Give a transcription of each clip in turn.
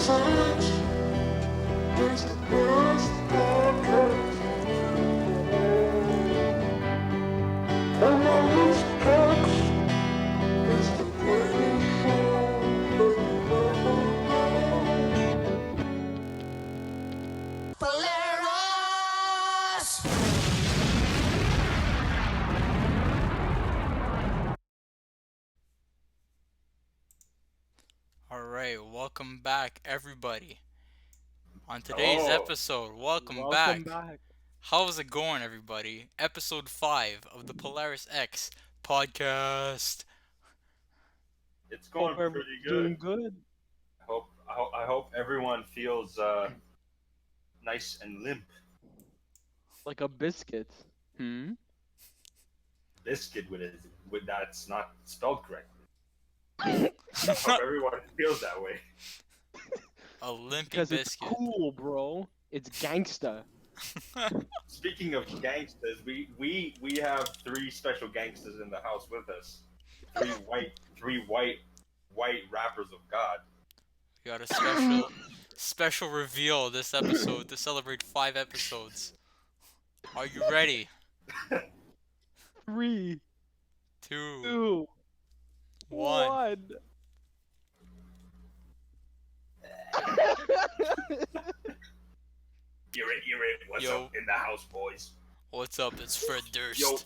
Polaris! Alright, welcome back everybody. On today's episode, welcome Welcome back. back. How's it going everybody? Episode 5 of the Polaris X podcast. It's going Hope pretty everyone's good. doing good. I hope everyone feels nice and limp. Like a biscuit. Biscuit with that's not spelled correctly. I hope everyone feels that way. A limpy Because it's biscuit. cool, bro. It's gangsta. Speaking of gangsters, we have 3 special gangsters in the house with us. Three white rappers of God. We got a special reveal this episode to celebrate 5 episodes. Are you ready? 3, 2, 2, 1. 1. You're it. What's Yo. up in the house, boys? What's up? It's Fred Durst. Yo,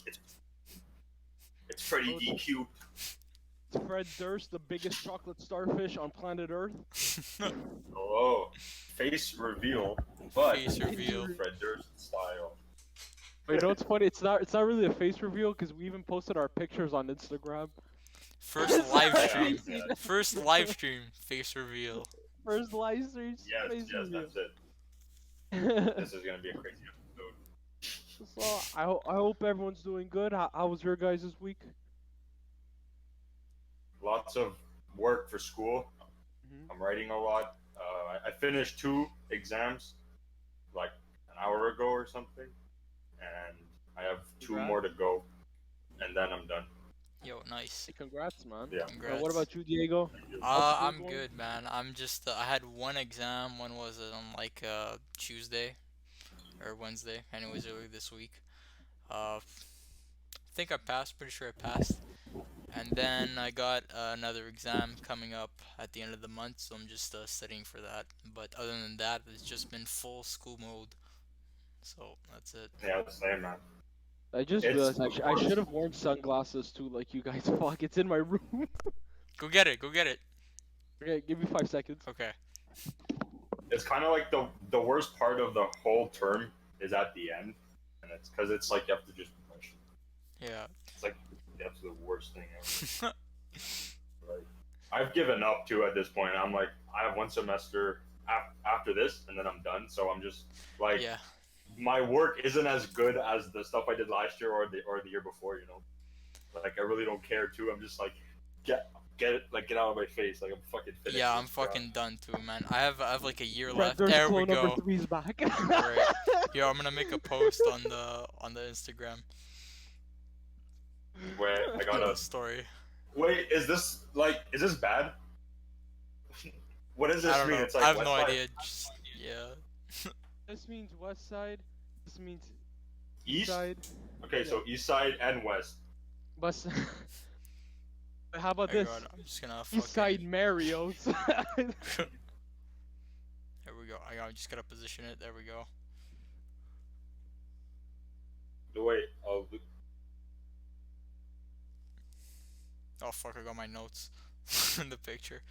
it's Freddie DQ. It's Fred Durst, the biggest chocolate starfish on planet Earth. Oh, face reveal, but Face reveal. Fred Durst style. But you know what's funny? It's not really a face reveal because we even posted our pictures on Instagram. First live stream. Yeah. First live stream. Face reveal. First live stream. Yes, reveal. that's it. This is gonna be a crazy episode. So I hope everyone's doing good. How was your guys' week? Lots of work for school. I'm writing a lot. I finished 2 exams like an hour ago or something, and I have 2 Congrats. more to go, and then I'm done. Yo, nice. Hey, congrats, man. Yeah. Congrats. What about you, Diego? How's I'm school good, man. I'm just I had one exam. When was it? On like Tuesday or Wednesday. Anyways, earlier this week. I think I passed. Pretty sure I passed. And then I got another exam coming up at the end of the month, so I'm just studying for that. But other than that, it's just been full school mode. So that's it. Yeah, same, man. I just It's realized of I course. should have worn sunglasses too, like you guys. Fuck, it's in my room. Go get it. Go get it. Okay, give me 5 seconds. Okay. It's kind of like the worst part of the whole term is at the end, and it's because it's like you have to just rush. Yeah. It's like the absolute worst thing ever. Like, I've given up too at this point. I'm like, I have 1 semester after this, and then I'm done. So I'm just like, Yeah. my work isn't as good as the stuff I did last year or the year before. You know, like I really don't care too. I'm just like, get out of my face. Like I'm fucking finished. Yeah, I'm this, bro. fucking done too, man. I have like a year Fred left. Durst There we flow number go. 3's back. Alright. Yo, I'm gonna make a post on the Instagram. Wait, I got a story. wait. Is this bad? What does this I don't mean? know. It's like I have West no Side? idea. Just, yeah. This means west side. This means East. side. Okay, so east side and west. West. How about Oh this? God, I'm just gonna East side Mario's. There we go. I just gotta position it. There we go. Wait. Oh, Oh fuck! I got my notes in the picture.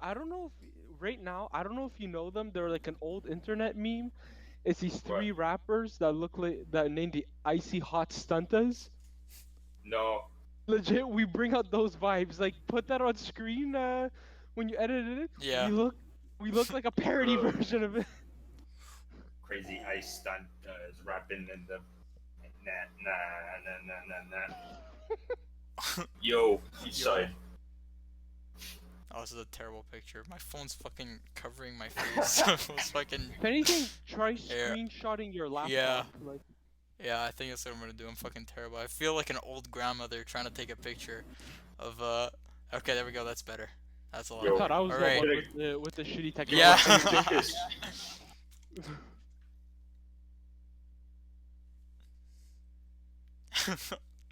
I don't know if right now. I don't know if you know them. They're like an old internet meme. It's these 3 rappers that look like that named the Icy Hot Stuntas. no. Legit, we bring out those vibes. Like, put that on screen when you edited it. Yeah. We look like a parody version of it. Crazy ice stunt is rapping in the nah. Yo, east side. Oh, this is a terrible picture. My phone's fucking covering my face. It was fucking. If anything, try Yeah. screenshotting your laptop. Yeah. Like, Yeah, I think that's what I'm gonna do. I'm fucking terrible. I feel like an old grandmother trying to take a picture of Okay, there we go. That's better. That's a lot. I Yo, thought I was All the right. one with the shitty technology. Yeah. What do you think is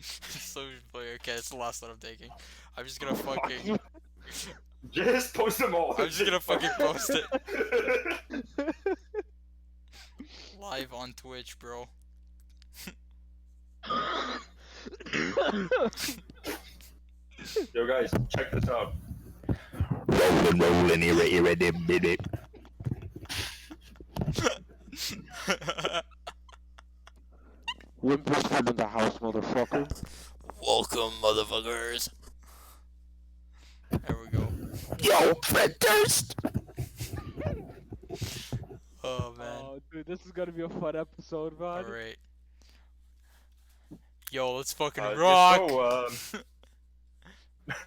Social player. Okay, it's the last one I'm taking. I'm just gonna fucking. just post them all. I'm just gonna fucking post it live on Twitch, bro. Yo, guys, check this out. Rolling, here, dim, bit. Limp Bizkit in the house, motherfucker. Welcome, motherfuckers. There we go. Yo, Fred Durst. Oh man. Oh, dude, this is gonna be a fun episode, man. Alright. Yo, let's fucking Just rock. so,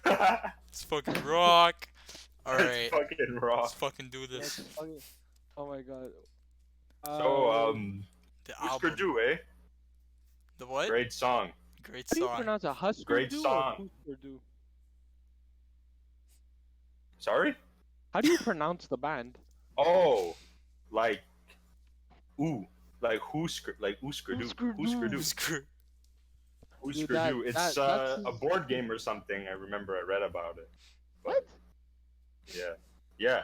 Let's fucking rock. That's Alright. fucking raw. Let's fucking do Let's this. fucking- Oh my god. So, The Hüsker album. do, eh? The what? Great song. Great how do you song. pronounce a Hüsker Great do song. or Hüsker do? Sorry? How do you pronounce the band? Oh, like, like Hüsker, like Hüsker do. Hüsker Hüsker do. do. Screw. Hüsker that- do. It's that's a board game or something. I remember I read about it. What? Yeah. Yeah.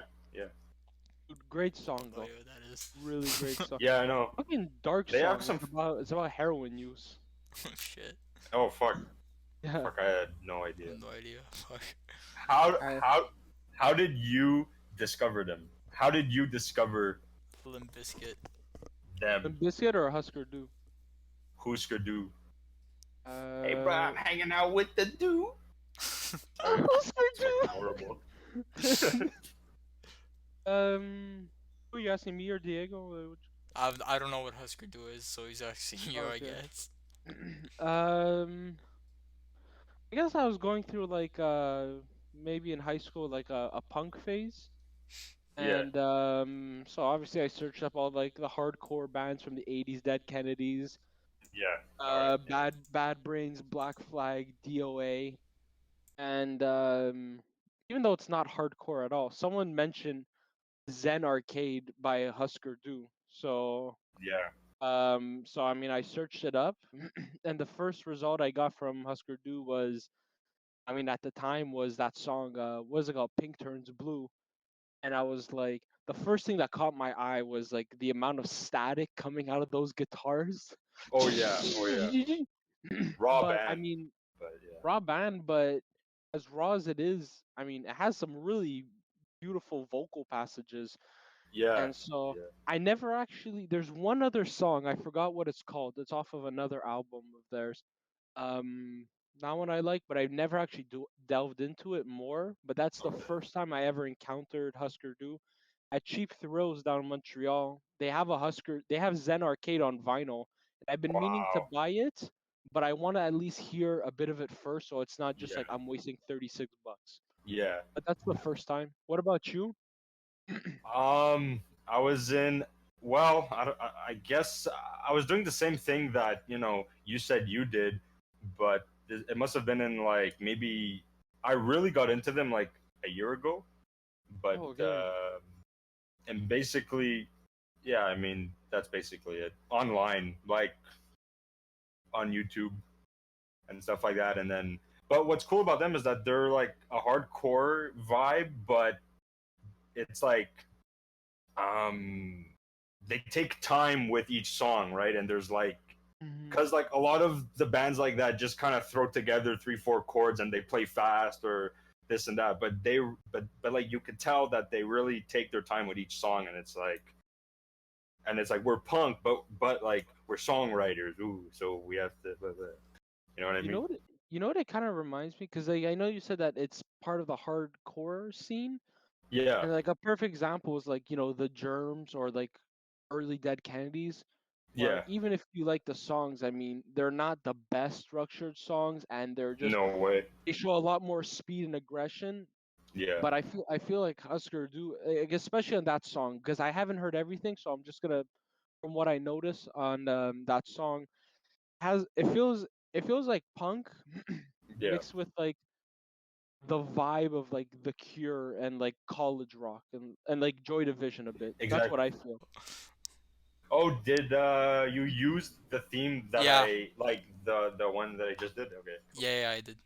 Dude, great song Oh, though. yeah, that is. Really great song. Yeah, I know. Fucking dark They song. have some- It's about heroin use. Oh shit. Oh, fuck. Yeah. Fuck, I had no I idea. have no idea. Fuck. How did you discover them? How did you discover Limp Bizkit. A them? biscuit or a Hüsker do? Hüsker do. Hey, I'm hanging out with the dude. Hüsker do. Horrible. Who are you asking, me or Diego? I don't know what Hüsker do is, so he's asking you, I Okay. guess. I guess I was going through like maybe in high school like a punk phase. Yeah. And so obviously I searched up all like the hardcore bands from the 80s, Dead Kennedys, Yeah. alright, yeah. Bad Brains, Black Flag, DOA. And even though it's not hardcore at all, someone mentioned Zen Arcade by Hüsker Du. So Yeah. so I mean I searched it up and the first result I got from Hüsker Du was, I mean at the time, was that song what is it called, Pink Turns Blue. And I was like, the first thing that caught my eye was like the amount of static coming out of those guitars. Oh yeah. Oh yeah. Raw But band. I mean, But yeah. raw band, but as raw as it is, I mean, it has some really beautiful vocal passages. Yeah. And so yeah. I never actually, there's one other song, I forgot what it's called. It's off of another album of theirs. Not one I like, but I've never actually delved into it more. But that's the Okay. first time I ever encountered Hüsker Du. At Cheap Thrills down in Montreal, they have they have Zen Arcade on vinyl. And I've been meaning to Wow. buy it, but I want to at least hear a bit of it first, so it's not just Yeah. like I'm wasting $36. Yeah. But that's the first time. What about you? I was in. Well, I guess I was doing the same thing that you said you did, but it must have been in like maybe I really got into them like a year ago, but Oh, okay. and basically, yeah, I mean that's basically it. Online, like on YouTube and stuff like that, and then. But what's cool about them is that they're like a hardcore vibe, but it's like they take time with each song, right? And there's like because like a lot of the bands like that just kind of throw together 3-4 chords and they play fast or this and that, but like you could tell that they really take their time with each song, and it's like we're punk, but like we're songwriters, so we have to you know what I mean? You know what it kind of reminds me, because like, I know you said that it's part of the hardcore scene. Yeah. And like a perfect example is like, the Germs or like early Dead Kennedys. Where Yeah. even if you like the songs, I mean, they're not the best structured songs, and they're just No way. they show a lot more speed and aggression. Yeah. But I feel like Hüsker Du, like, especially on that song, because I haven't heard everything, so I'm just gonna, from what I notice on that song, it feels like punk Yeah. mixed with like the vibe of like The Cure and like college rock and like Joy Division a bit. That's what Exactly. I feel. Oh, did you use the theme that Yeah. I like the one that I just did? Okay. Yeah, I did.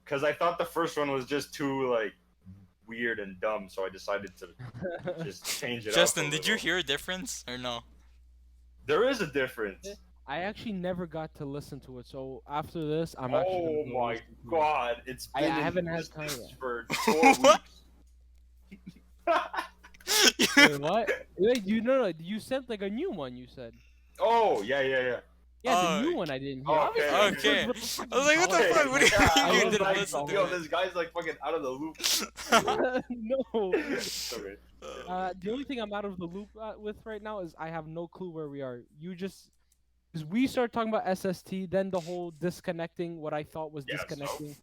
Because I thought the first one was just too like weird and dumb, so I decided to just change it up a Justin, did you little. hear a difference or no? There is a difference. I actually never got to listen to it, so after this, I'm actually Oh gonna go my listen to it. god, it's I been in haven't had existence time yet. for 4 What? weeks. Wait, what? Wait, you sent like a new one. You said. Oh yeah. Yeah, the Oh, new one I didn't hear. Okay. Obviously, Okay. with the fucking I was like, what the college fuck? What do you Yeah, mean I you was didn't like, listen to yo, it? this guy's like fucking out of the loop. No. Okay. The only thing I'm out of the loop with right now is I have no clue where we are. You just because we started talking about SST, then the whole disconnecting what I thought was Yeah, so disconnecting.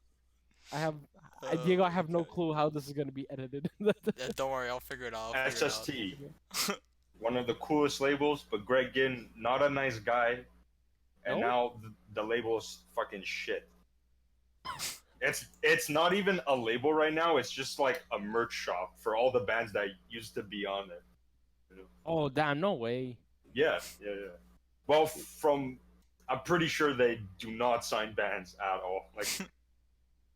Oh Diego, I my have no God. clue how this is gonna be edited. Don't worry, I'll figure it out. I'll figure it out. SST, one of the coolest labels, but Greg Ginn, not a nice guy, and No? now the label's fucking shit. It's not even a label right now. It's just like a merch shop for all the bands that used to be on it. Oh damn, no way. Yeah. Well, I'm pretty sure they do not sign bands at all. Like,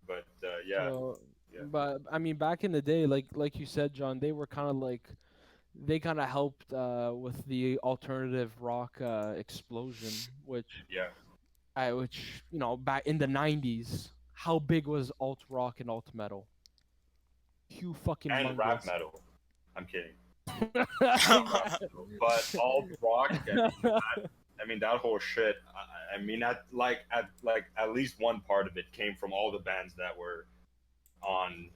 but yeah. So, Yeah. but I mean, back in the day, like you said, John, they were kind of like they kind of helped with the alternative rock explosion, which back in the '90s, how big was alt rock and alt metal? Huge fucking And rap mungus. metal. I'm kidding. But alt rock, I mean that whole shit. I mean at least one part of it came from all the bands that were on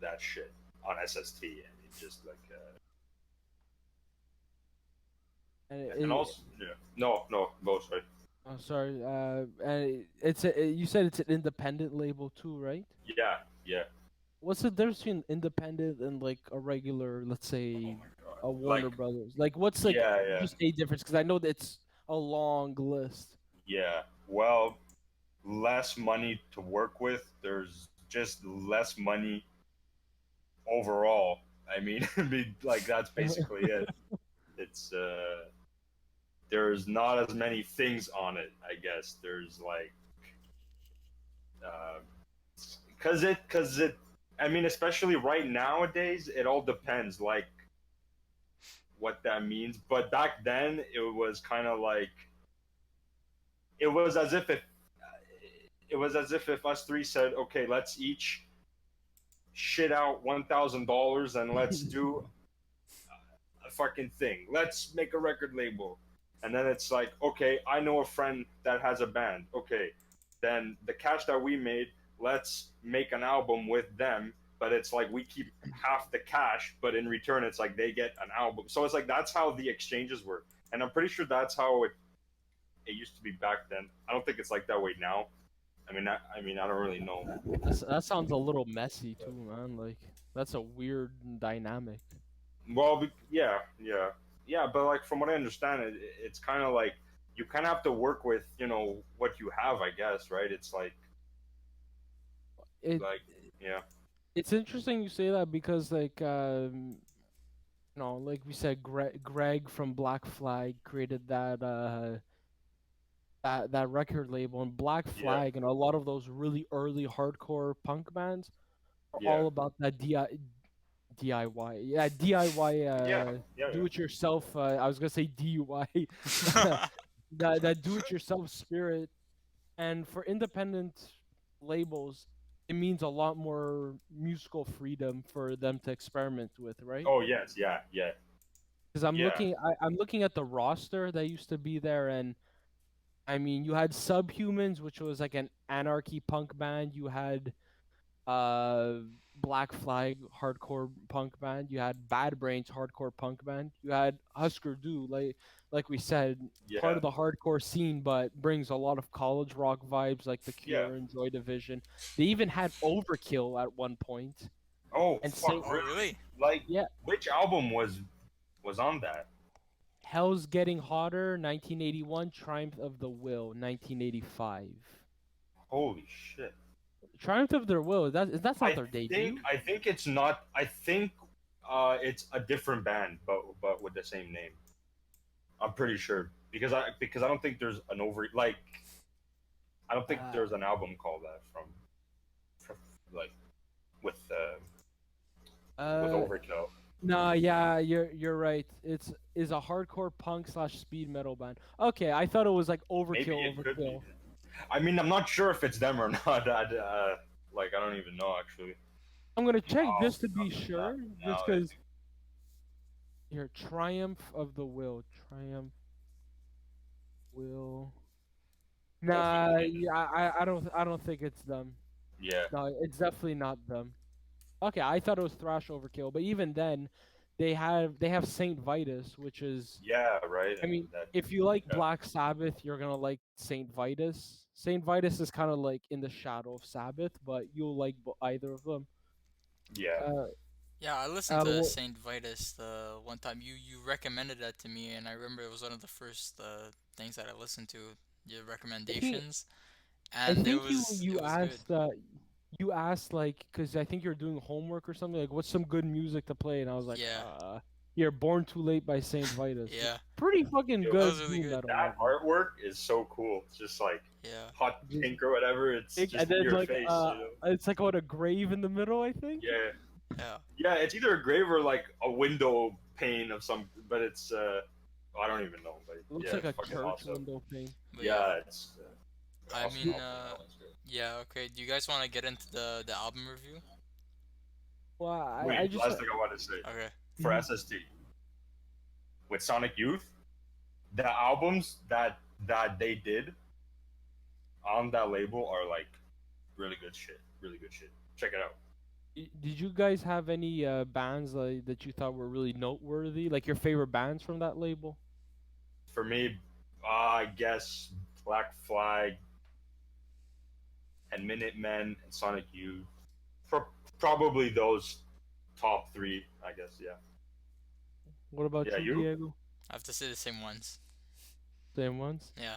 that shit on SST, and it's just like and also no both right. Oh, sorry. And you said it's an independent label too, right? Yeah. What's the difference between independent and like a regular, let's say, God. a Warner Like Brothers? Like, what's like yeah. just a difference? Because I know that it's a long list. Yeah. Well, less money to work with. There's just less money overall. I mean, like that's basically it. It's there's not as many things on it. I guess there's like because it. I mean, especially right nowadays, it all depends. Like what that means. But back then, it was kind of like it was as if if us three said, okay, let's each shit out $1,000 and let's do a fucking thing. Let's make a record label. And then it's like, okay, I know a friend that has a band. Okay, then the cash that we made, let's make an album with them. But it's like we keep half the cash, but in return, it's like they get an album. So it's like that's how the exchanges work. And I'm pretty sure that's how it used to be back then. I don't think it's like that way now. I mean, I don't really know. That sounds a little messy too, man. Like, that's a weird dynamic. Well, yeah. But like from what I understand, it's kind of like you kind of have to work with what you have, I guess, right? It's like It yeah, it's interesting you say that because like like we said, Greg from Black Flag created that record label, and Black yeah, Flag and a lot of those really early hardcore punk bands are yeah, all about that DIY. Yeah, DIY. yeah. Do it yourself. I was gonna say DUI. that do it yourself spirit, and for independent labels, it means a lot more musical freedom for them to experiment with, right? Oh yes, yeah. Because I'm Yeah. I'm looking at the roster that used to be there, and I mean, you had Subhumans, which was like an anarchy punk band. You had uh Black Flag hardcore punk band. You had Bad Brains hardcore punk band. You had Hüsker Du, like we said, part Yeah. of the hardcore scene, but brings a lot of college rock vibes, like The Yeah. Cure and Joy Division. They even had Overkill at one point. Oh And fuck, Oh, really? Like Yeah, which album was on that? Hell's Getting Hotter, 1981. Triumph of the Will, 1985. Holy shit. Triumph of Their Will. That's not I their debut. think it's not. I think it's a different band, but with the same name. I'm pretty sure because I don't think there's an like I don't think there's an album called that from like with Overkill. No, yeah, you're right. Is a hardcore punk / speed metal band. Okay, I thought it was like Maybe Overkill. it could be. Overkill. I mean, I'm not sure if it's them or not. Like I don't even know actually. I'm gonna check Oh, just to be I'm sure, now just I because. think- Here, Triumph of the Will. Triumph Will. Nah, yeah, I don't think it's them. Yeah. No, it's definitely not them. Okay, I thought it was Thrash Overkill, but even then, they have Saint Vitus, which is. Yeah. Right. I mean, that, if you like yeah. Black Sabbath, you're gonna like Saint Vitus. Saint Vitus is kind of like in the shadow of Sabbath, but you'll like either of them. Yeah. Yeah, I listened to well- Saint Vitus the one time. You recommended that to me, and I remember it was one of the first things that I listened to. Your recommendations, I and think it was you it was asked good. you asked like because I think you're doing homework or something like what's some good music to play, and I was like, Yeah. you're Born Too Late by Saint Vitus. Yeah, Pretty fucking It good was really doom good. metal. That artwork is so cool. It's just like yeah, hot pink or whatever. It's And just then in your like face. You know? it's like what a grave in the middle, I think. Yeah. yeah. Yeah, it's either a grave or like a window pane of some, but it's I don't even know. But It looks yeah, like a it's fucking church awesome. window thing. But Yeah, it's. I awesome mean, album. That one's good. yeah. Okay. Do you guys want to get into the album review? Well, I Wait, just last thing I want to say Okay. for SST with Sonic Youth, the albums that they did on that label are like really good shit. Really good shit. Check it out. Did you guys have any bands like that you thought were really noteworthy, like your favorite bands from that label? For me, I guess Black Flag and Minutemen and Sonic Youth. Probably those top three, I guess. Yeah. What about Yeah, you, you? Diego? I have to say the same ones. Same ones. Yeah.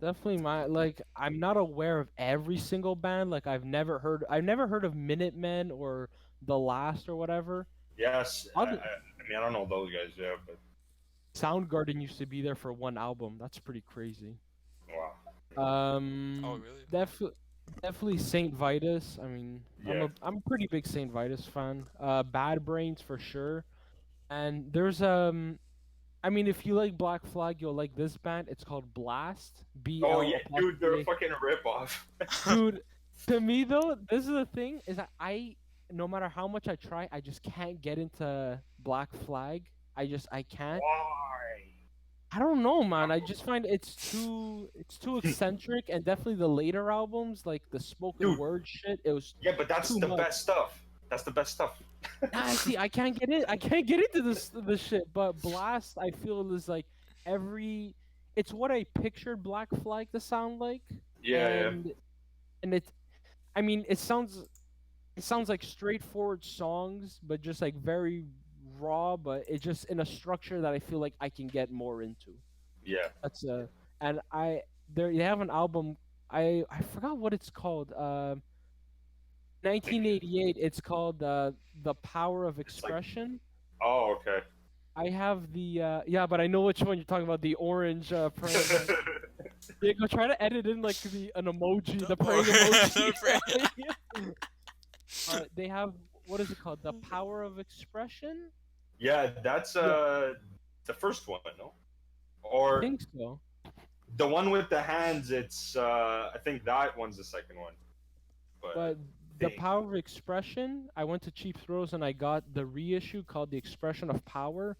Definitely I'm not aware of every single band. Like I've never heard of Minutemen or The Last or whatever. Yes. Other- I mean, I don't know those guys. Yeah, but Soundgarden used to be there for one album. That's pretty crazy. wow. Oh really? Definitely Saint Vitus. I mean, Yeah. I'm a pretty big Saint Vitus fan. Bad Brains for sure. And there's I mean, if you like Black Flag, you'll like this band. It's called Blast. Oh yeah, dude, they're a BL. fucking ripoff. Dude, to me though, this is the thing is that no matter how much I try, I just can't get into Black Flag. I can't. Why? I don't know, man. I just find it's too eccentric, and definitely the later albums, like the spoken Dude. word shit, it was. Yeah, but that's Too the much. best stuff. That's the best stuff. Nah, see, I can't get it. I can't get into this shit. But Blast, I feel is like it's what I pictured Black Flag to sound like. Yeah, and it's, I mean, it sounds like straightforward songs, but just like very raw. But it's just in a structure that I feel like I can get more into. yeah. That's and they have an album. I forgot what it's called. 1988. It's called The Power of Expression. Oh, okay. I have the yeah, but I know which one you're talking about. The orange praying. Diego, try to edit in like an emoji, the praying emoji. They have what is it called? The Power of Expression. Yeah, that's the first one, no? I Or think so. the one with the hands. It's I think that one's the second one. But The Dang. Power of Expression, I went to Cheap Thrills and I got the reissue called The Expression of Power.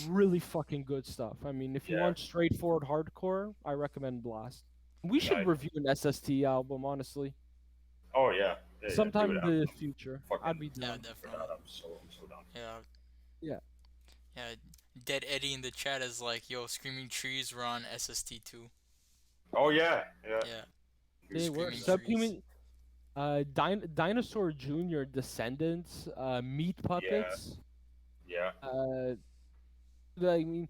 Really fucking good stuff. I mean, if you Yeah. want straightforward hardcore, I recommend Blast. We should Nice. review an SST album, honestly. Oh yeah. Yeah, Sometime dude, in the future. fucking- I'd be Yeah, down. definitely. I'm so down. Yeah. Yeah. Yeah. Dead Eddie in the chat is like, yo, Screaming Trees were on SST2. Oh yeah, yeah. Yeah. They were Screaming Subhuman. Dinosaur Jr., Descendants, Meat Puppets. Yeah. I mean,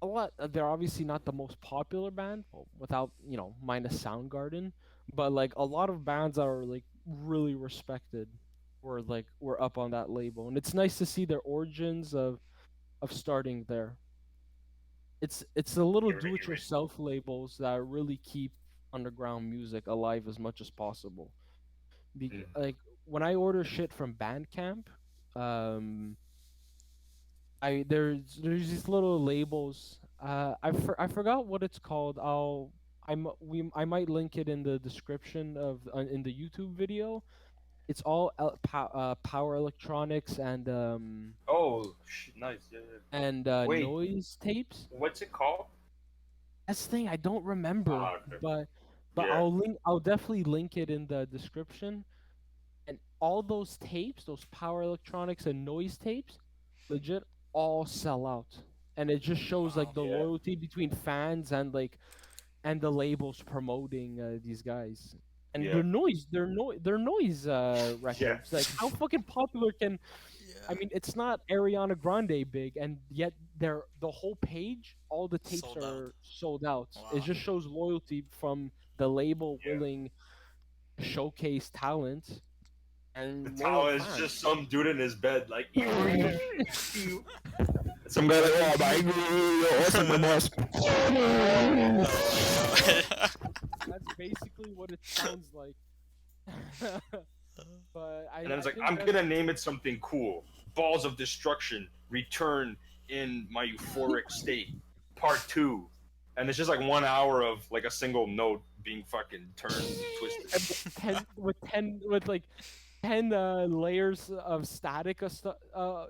a lot. They're obviously not the most popular band, well, without minus Soundgarden, but like a lot of bands that are like really respected were up on that label, and it's nice to see their origins of starting there. It's the little do-it-yourself labels that really keep underground music alive as much as possible. Like when I order shit from Bandcamp, um, there's these little labels. I forgot what it's called. I might link it in the description of in the YouTube video. It's all power electronics Oh, nice. Yeah, yeah. and Wait, noise tapes. what's it called? That's the thing, I don't remember, Okay. but Yeah. I'll definitely link it in the description. And all those tapes, those power electronics and noise tapes, legit all sell out. And it just shows like Wow. the Yeah. loyalty between fans and the labels promoting these guys. And Yeah. their noise records. Like how fucking popular can I Yeah. mean, it's not Ariana Grande big, and yet the whole page, all the tapes Sold out. are sold out. It Wow. just shows loyalty from the label Yeah. willing to showcase talent The and towel loyal is fans. just some dude in his bed, like. Some guy like, oh my awesome my boss. That's basically what it sounds like. But And I was like, think I'm that's- gonna name it something cool. Balls of Destruction, Return in My Euphoric State, Part 2. And it's just like 1 hour of like a single note being fucking turned and twisted. with like 10 layers of static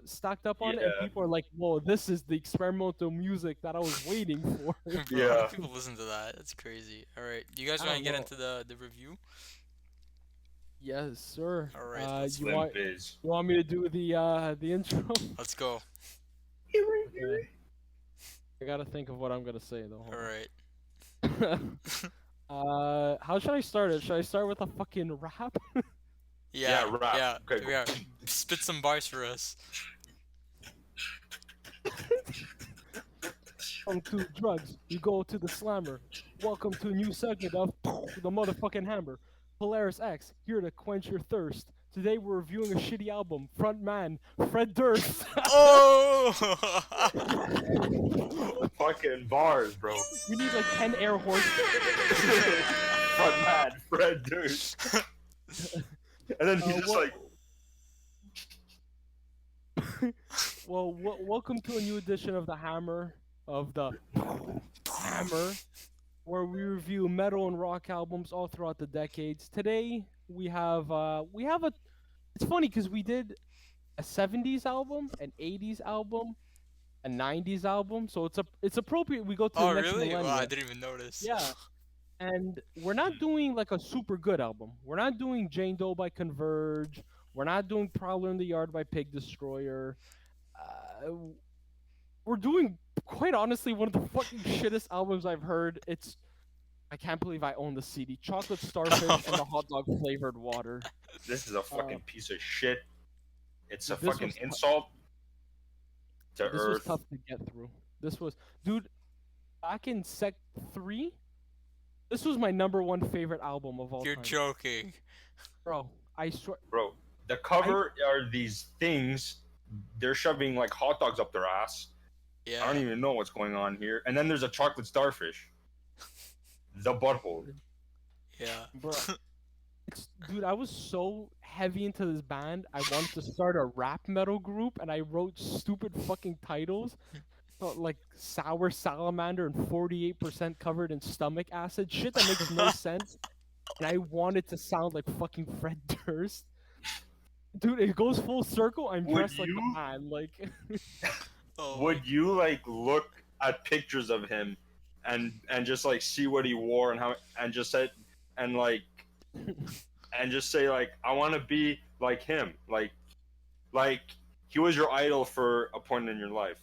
stacked up on it, and Yeah. people are like, "Whoa, this is the experimental music that I was waiting for." Bro, how do Yeah. people listen to that? That's crazy. All right, do you guys I want to don't get know. into the review? Yes, sir. All right, let's You go. want Limp Biz. you want me to do the intro? Let's go. Okay. I gotta think of what I'm gonna say though. All right. How should I start it? Should I start with a fucking rap? Yeah. rap. Yeah. Okay. Yeah. Spit some bars for us. Welcome to drugs. You go to the slammer. Welcome to a new segment of the motherfucking hammer. Polaris X, here to quench your thirst. Today we're reviewing a shitty album. Front man, Fred Durst. Oh! Fucking bars, bro. We need like 10 air horses. Front man, Fred Durst. And then he's just what- like, Well, welcome to a new edition of the Hammer, where we review metal and rock albums all throughout the decades. Today we have a. It's funny because we did a 70s album, an 80s album, a 90s album, so it's appropriate we go to Oh, the next really? millennium. Wow, I didn't even notice. Yeah. And we're not doing like a super good album. We're not doing Jane Doe by Converge. We're not doing Prowler in the Yard by Pig Destroyer. We're doing, quite honestly, one of the fucking shittest albums I've heard. I can't believe I own the CD. Chocolate Starfish and the hot dog flavored water. this is a fucking piece of shit. It's a this fucking was tou- insult to This was Earth. tough to get through. Dude, back in Sec 3, this was my #1 favorite album of all You're time. joking. Bro, I swear. Bro, the cover are these things. They're shoving like hot dogs up their ass. Yeah. I don't even know what's going on here. And then there's a chocolate starfish. The butthole. Yeah. Bro, dude, I was so heavy into this band. I wanted to start a rap metal group, and I wrote stupid fucking titles, like Sour Salamander and 48% covered in stomach acid, shit that makes no sense. And I wanted to sound like fucking Fred Durst. Dude, it goes full circle. I'm Would dressed like you? a man, like. Oh. Would you like look at pictures of him and just like see what he wore and how and just say and like and just say like I want to be like him, like he was your idol for a point in your life.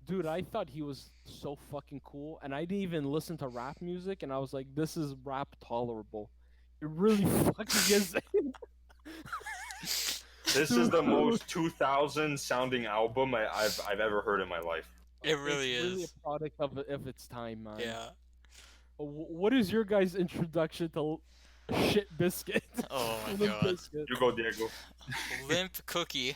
Dude, I thought he was so fucking cool, and I didn't even listen to rap music, and I was like, this is rap tolerable. It really fucking is. This is the most 2000 sounding album I've ever heard in my life. It really it's really is. a product of its time, man. Yeah. What is your guys' introduction to Shit biscuit. Oh my Limp god. Bizkit. You go, Diego. Limp cookie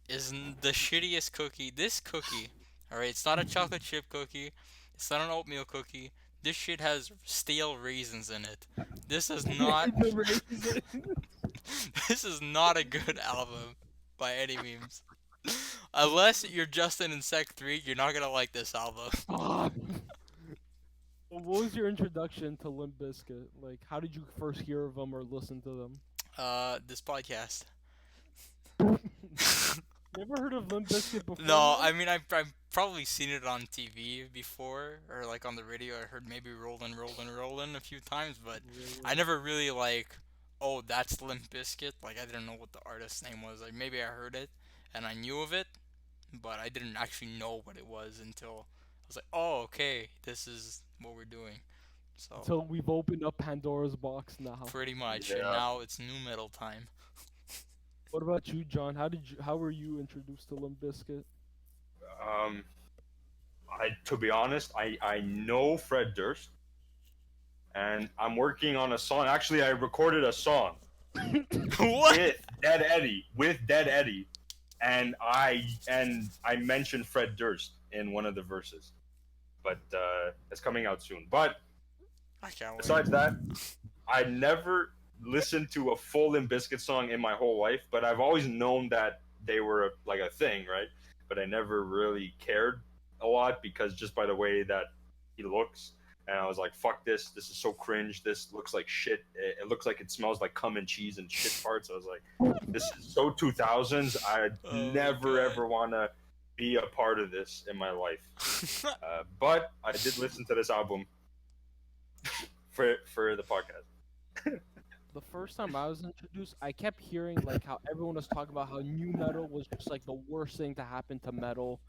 is the shittiest cookie. This cookie, alright, it's not a chocolate chip cookie. It's not an oatmeal cookie. This shit has stale raisins in it. This is not. The raisin. This is not a good album by any means. Unless you're Justin in Sec 3, you're not gonna like this album. Ah. What was your introduction to Limp Bizkit? Like, how did you first hear of them or listen to them? This podcast. Never heard of Limp Bizkit before? No, man? I mean I've probably seen it on TV before, or like on the radio. I heard maybe Rollin', Rollin', Rollin' a few times, but I never really like, oh, that's Limp Bizkit. Like I didn't know what the artist's name was. Like maybe I heard it and I knew of it, but I didn't actually know what it was until I was like, oh, okay, this is what we're doing. So So we've opened up Pandora's box now. pretty much, and Yeah. now it's new metal time. What about you, John? How were you introduced to Limp Bizkit? To be honest, I know Fred Durst, and I'm working on a song. Actually, I recorded a song What? with Dead Eddie, and I mentioned Fred Durst in one of the verses, but it's coming out soon. But I can't wait. besides that, I never listened to a full Limp Bizkit song in my whole life, but I've always known that they were like a thing, right? But I never really cared a lot because just by the way that he looks, and I was like, fuck this is so cringe, this looks like shit, it looks like it smells like cum and cheese and shit farts. I was like, this is so 2000s, I Oh my never God. ever want to be a part of this in my life. But I did listen to this album for the podcast. The first time I was introduced, I kept hearing like how everyone was talking about how new metal was just like the worst thing to happen to metal,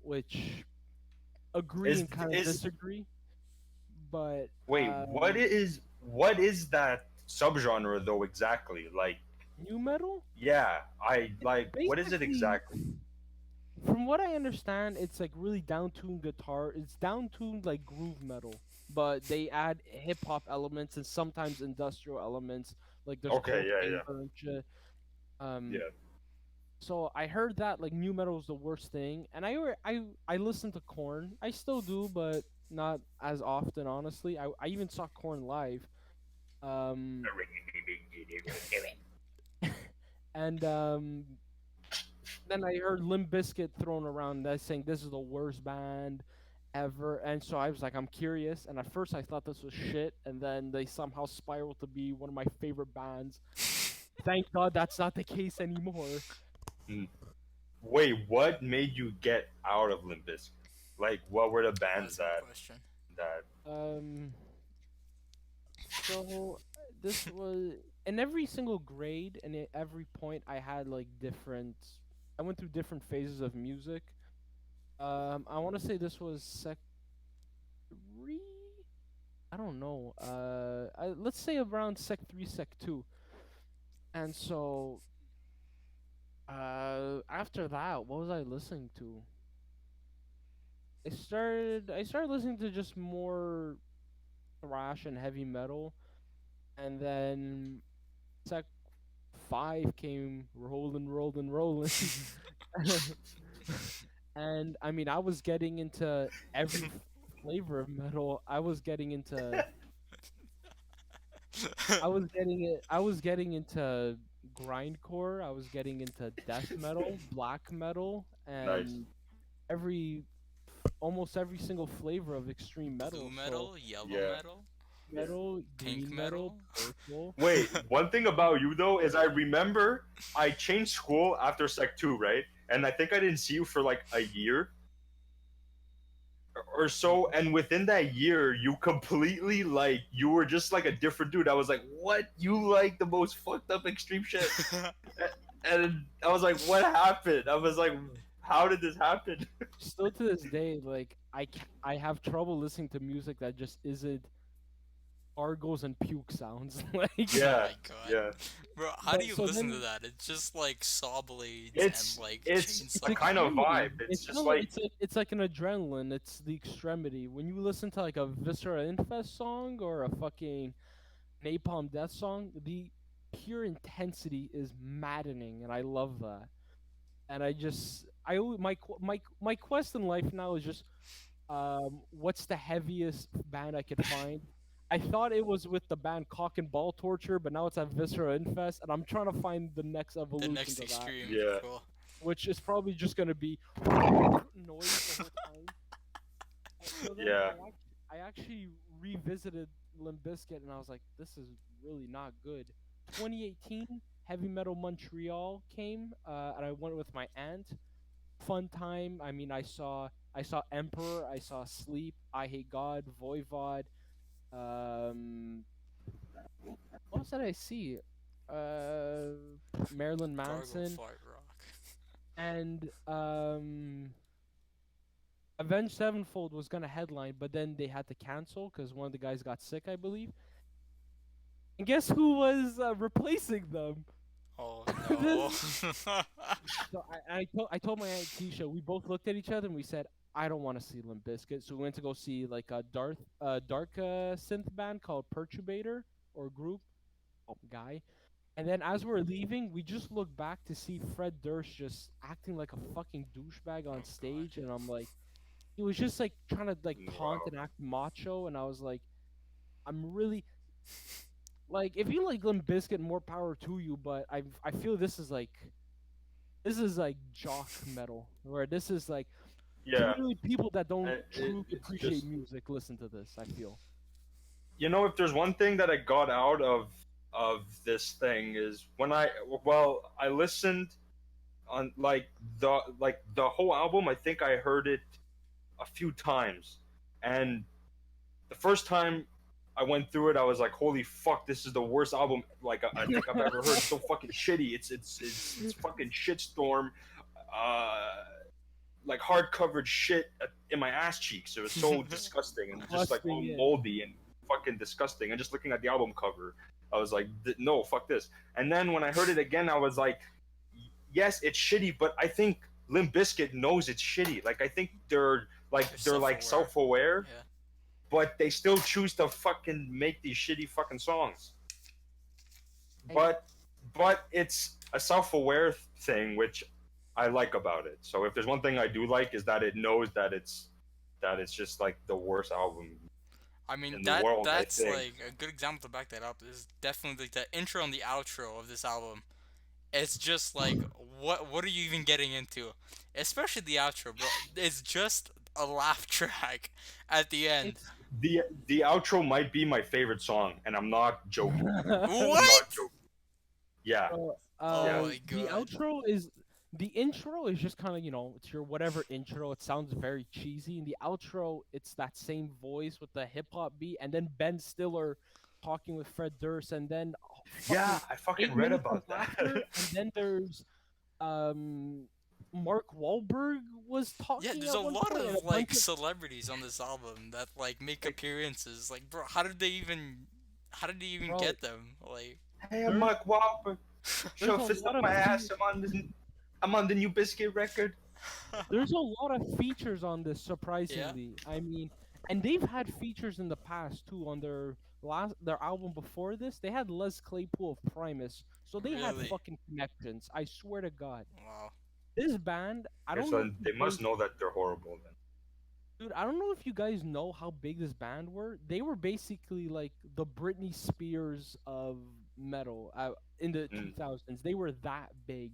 which agree Is- and kind of is- disagree. But Wait, what is that subgenre though exactly? Like, new metal? yeah, I like. What is it Basically, exactly? From what I understand, it's like really down-tuned guitar. It's down-tuned like groove metal, but they add hip hop elements and sometimes industrial elements. Like there's Okay, yeah, cocaine yeah. and shit. Yeah. So I heard that like new metal was the worst thing, and I listened to Korn. I still do, but not as often, honestly. I even saw Korn live. And then I heard Limp Bizkit thrown around that saying this is the worst band ever, and so I was like, I'm curious. And at first I thought this was shit, and then they somehow spiraled to be one of my favorite bands. Thank God that's not the case anymore. Wait, what made you get out of Limp Bizkit? Like, what were the bands That's a good question. that? So this was in every single grade and at every point I had like different. I went through different phases of music. I want to say this was sec 3. I don't know. Let's say around sec 3, sec 2. And so, after that, what was I listening to? I started listening to just more thrash and heavy metal, and then sec 5 came rolling, rolling, rolling. And I mean, I was getting into every flavor of metal. I was getting into grindcore. I was getting into death metal, black metal, and almost every single flavor of extreme metal. Blue metal, yellow Yeah. metal. Metal, Pink green metal. purple. Wait, one thing about you though is I remember I changed school after Sec 2, right? And I think I didn't see you for like a year or so, and within that year you completely like you were just like a different dude. I was like, what? You like the most fucked up extreme shit? And I was like, what happened? I was like, how did this happen? Still to this day, like I have trouble listening to music that just isn't gargles and puke sounds. Like Oh Yeah, my God. yeah. Bro, how But do you so listen to then- that? It's just like saw blades It's- and like it's chainsaw. a kind of extremity. vibe. It's just kinda like it's like an adrenaline. It's the extremity. When you listen to like a Viscera Infest song or a fucking Napalm Death song, the pure intensity is maddening, and I love that. And my quest in life now is just what's the heaviest band I could find. I thought it was with the band Cock and Ball Torture, but now it's at Viscera Infest, and I'm trying to find the next The evolution next to that, extreme. Yeah. Cool. which is probably just gonna be noise the whole time. So then Yeah. I actually revisited Limp Bizkit, and I was like, this is really not good. 2018, Heavy Metal Montreal came, and I went with my aunt. Fun time. I mean, I saw Emperor, I saw Sleep, I Hate God, Voivod. What else did I see? Marilyn Gargle Manson fart rock. and Avenged Sevenfold was gonna headline, but then they had to cancel because one of the guys got sick, I believe. And guess who was replacing them? Oh no. So I told my aunt Keisha, we both looked at each other and we said, I don't want to see Limp Bizkit. So we went to go see like a dark synth band called Perturbator or group, guy. And then as we're leaving, we just looked back to see Fred Durst just acting like a fucking douchebag on God. stage, and I'm like, he was just like trying to like taunt Wow. and act macho, and I was like, I'm really like, if you like Limp Bizkit, more power to you, but I feel this is like jock metal, where this is like Yeah. clearly people that don't truly It's appreciate just, music listen to this. I feel. you know, if there's one thing that I got out of this thing is when I listened on the whole album. I think I heard it a few times, and the first time I went through it, I was like, "Holy fuck, this is the worst album I think I've ever heard. It's so fucking shitty. It's fucking shitstorm, like hard covered shit in my ass cheeks. It was so disgusting and just like all Busting in. moldy and fucking disgusting. And just looking at the album cover, I was like, no, fuck this. And then when I heard it again, I was like, yes, it's shitty, but I think Limp Bizkit knows it's shitty. Like I think they're self-aware. self-aware, Yeah. but they still choose to fucking make these shitty fucking songs. But it's a self-aware thing, which I like about it. So if there's one thing I do like is that it knows that it's just like the worst album. I mean in the world, I that's think. like a good example to back that up is definitely like the intro and the outro of this album. It's just like what are you even getting into? Especially the outro, bro. It's just a laugh track at the end. The outro might be my favorite song, and I'm not joking. I'm not What? joking. Yeah. Oh my The God. the intro is just kind of, it's your whatever intro. It sounds very cheesy. And the outro, it's that same voice with the hip hop beat, and then Ben Stiller talking with Fred Durst, and then Yeah, I fucking 8 read minutes about of laughter, that. and then there's Mark Wahlberg was talking. Yeah, there's at a one lot point, and of a like bunch of- celebrities on this album that like make appearances. Like, bro, how did they even Bro. get them? Like, Hey, I'm Mark Wahlberg. Show a fist lot up of my fe- ass. I'm on the new Bizkit record. There's a lot of features on this, surprisingly. I mean, and they've had features in the past too. On their album before this, they had Les Claypool of Primus, so they had Really? fucking connections. I swear to God, wow. this band, I Okay, don't so know. they must know that they're horrible then. Dude, I don't know if you guys know how big this band were. They were basically like the Britney Spears of metal in the 2000s. They were that big.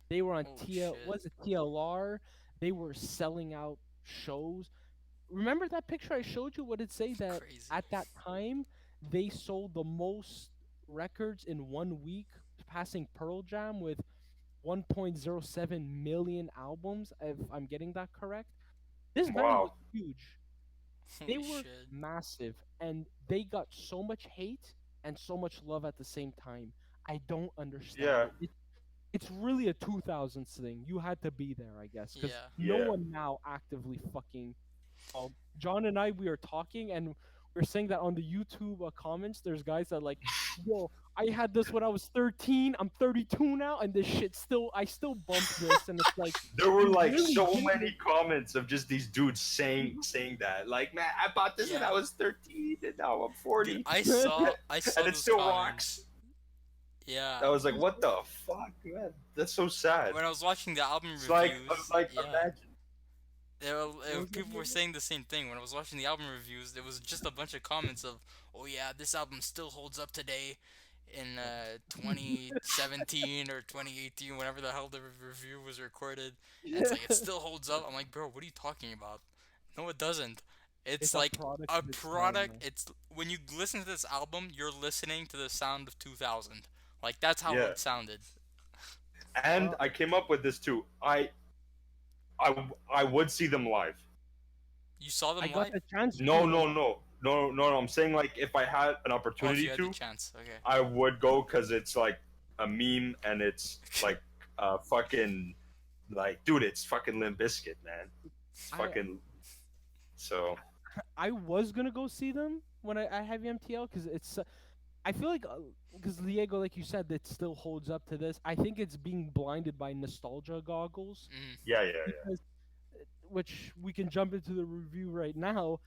They were on Holy shit. was it TLR? They were selling out shows. Remember that picture I showed you? What did it say that Crazy. at that time they sold the most records in 1 week, passing Pearl Jam with 1.07 million albums, if I'm getting that correct. This band Wow. was huge. Holy They were shit. massive, and they got so much hate and so much love at the same time. I don't understand. Yeah. It's really a 2000s thing. You had to be there, I guess, because Yeah. no Yeah. one now actively fucking. John and I, we were talking, and we're saying that on the YouTube comments, there's guys that like, yo, I had this when I was 13. I'm 32 now, and this shit I still bump this, and it's like There were you like really so didn't many comments of just these dudes saying that. Like, man, I bought this when Yeah. I was 13, and now I'm 40, Dude, I saw and it those still comments. rocks. Yeah. I was like, what the fuck, man? That's so sad. When I was watching the album It's reviews, like yeah. imagine. People were saying the same thing. When I was watching the album reviews, there was just a bunch of comments of, "Oh yeah, this album still holds up today, in 2017 or 2018, whenever the hell the review was recorded." And it's like it still holds up. I'm like, bro, what are you talking about? No, it doesn't. It's like product a of its time, product. man. It's when you listen to this album, you're listening to the sound of 2000. Like that's how Yeah. it sounded. And I came up with this too. I would see them live. You saw them I got live? the chance. No, to, no. I'm saying like if I had an Oh, if opportunity you had to, the chance. Okay. I would go because it's like a meme and it's like fucking like dude, it's fucking Limp Bizkit, man. It's fucking so. I was gonna go see them when I have MTL because it's. I feel like because Diego, like you said, that still holds up to this. I think it's being blinded by nostalgia goggles, Yeah. because, which we can jump into the review right now.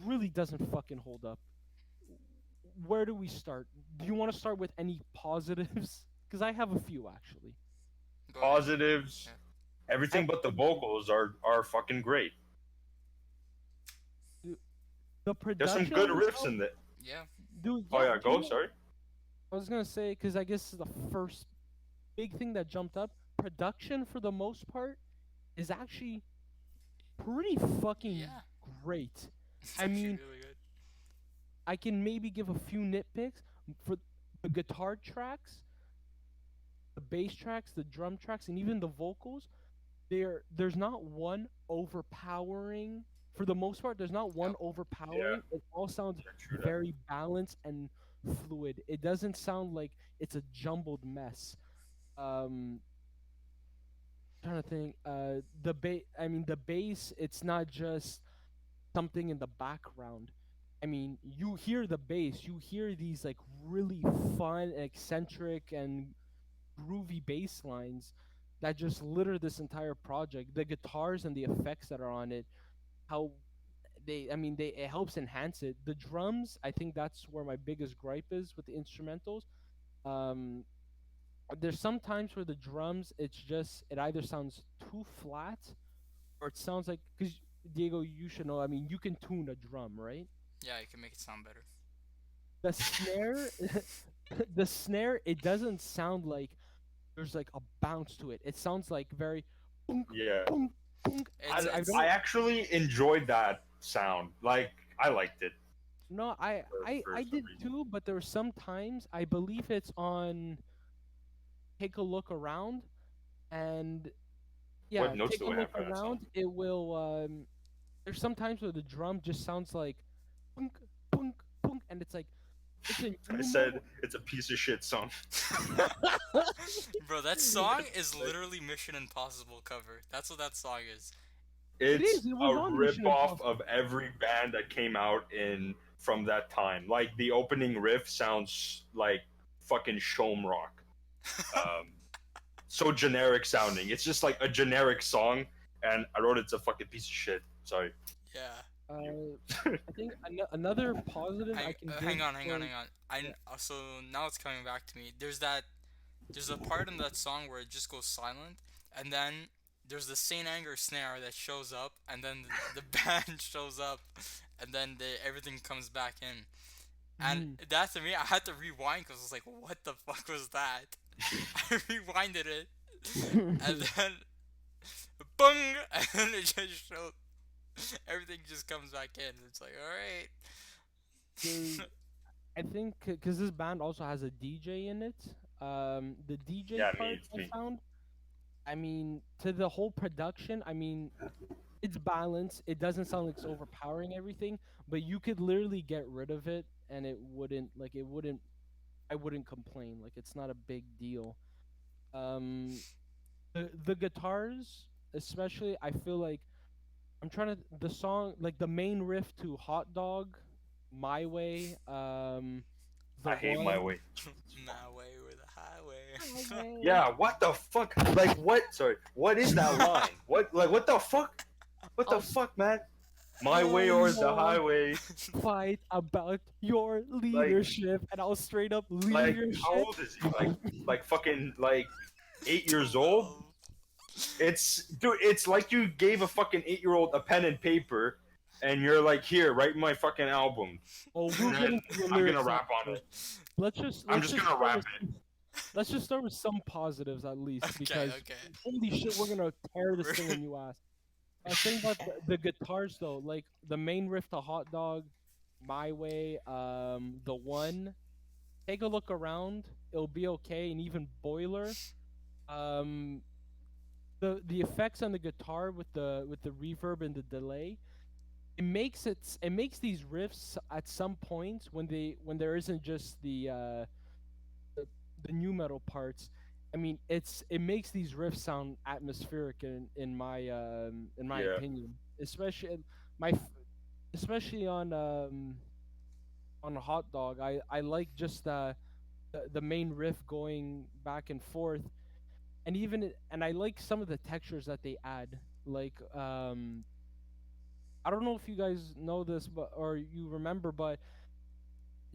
Really doesn't fucking hold up. Where do we start? Do you want to start with any positives? Because I have a few actually. Go ahead. Positives, everything but the vocals are fucking great. The There's production. some good riffs in there. Yeah. Dude, Oh yeah, do go. you know- Sorry. I was gonna say because I guess the first big thing that jumped up, production for the most part is actually pretty fucking Yeah. great. It's I actually mean, really good. I can maybe give a few nitpicks for the guitar tracks, the bass tracks, the drum tracks, and even the vocals. There's not one overpowering. For the most part, there's not one overpowering. It all sounds True that. very balanced and fluid. It doesn't sound like it's a jumbled mess. Trying to think. The bass. It's not just something in the background. I mean, you hear the bass. You hear these like really fun, eccentric, and groovy bass lines that just litter this entire project. The guitars and the effects that are on it, how it helps enhance it. The drums, I think that's where my biggest gripe is with the instrumentals. Um, there's some times where the drums, it either sounds too flat, or it sounds like, because Diego, you should know. I mean, you can tune a drum, right? Yeah, you can make it sound better. The snare, the snare, it doesn't sound like there's like a bounce to it. It sounds like very. Yeah. It's, I actually enjoyed that sound. Like I liked it. No, I for some did reason. too, but there were some times, I believe it's on Take a Look Around, and yeah, What notes Take do a I have Look for that song? Around, it will there's some times where the drum just sounds like punk punk punk, and it's like it's a I said it's a piece of shit song. Bro, that song is literally Mission Impossible cover. That's what that song is. It's It was a on Mission rip-off Impossible. of every band that came out from that time. Like the opening riff sounds like fucking Shom Rock. So generic sounding. It's just like a generic song, and I wrote it's a fucking piece of shit. Sorry. Yeah. I think another positive I can Hang give on. for- So now it's coming back to me. There's a part in that song where it just goes silent, and then there's the Saint Anger snare that shows up, and then the band shows up, and then everything comes back in. And that to me, I had to rewind because I was like, what the fuck was that? I rewinded it, and then bung, and then it just showed. Everything just comes back in. It's like, alright. I think because this band also has a DJ in it. The DJ Yeah, part I found. I mean, to the whole production, I mean, it's balanced. It doesn't sound like it's overpowering everything, but you could literally get rid of it, and it wouldn't. I wouldn't complain. Like it's not a big deal. The guitars, especially, I feel like I'm trying to the song like the main riff to Hot Dog, My Way, the I hate My one. Way. My way or the highway. Highway. Yeah, what the fuck? Like what? Sorry, what is that line? What the fuck? What the I'll fuck, man? My way no or the more highway? fight about your Like, leadership, and I'll straight up leave your how shit. old is he? Like fucking like 8 years old? Dude, it's like you gave a fucking 8-year-old a pen and paper, and you're like, here, write my fucking album. Oh, we'll And get then into the I'm lyrics gonna rap after. on it. I'm just gonna start rap with it. let's just start with some positives at least Okay, because okay. holy shit, we're gonna tear this thing a new ass. I was thinking about the guitars though, like the main riff to Hot Dog, My Way, the one. Take a look around, it'll be okay, and even Boiler. Um, the effects on the guitar with the reverb and the delay, it makes these riffs at some points when there isn't just the, the new metal parts. I mean, it makes these riffs sound atmospheric in my Yeah. opinion, especially my f- especially on Hot Dog. I like just the main riff going back and forth, and and I like some of the textures that they add. Like I don't know if you guys know this, but or you remember, but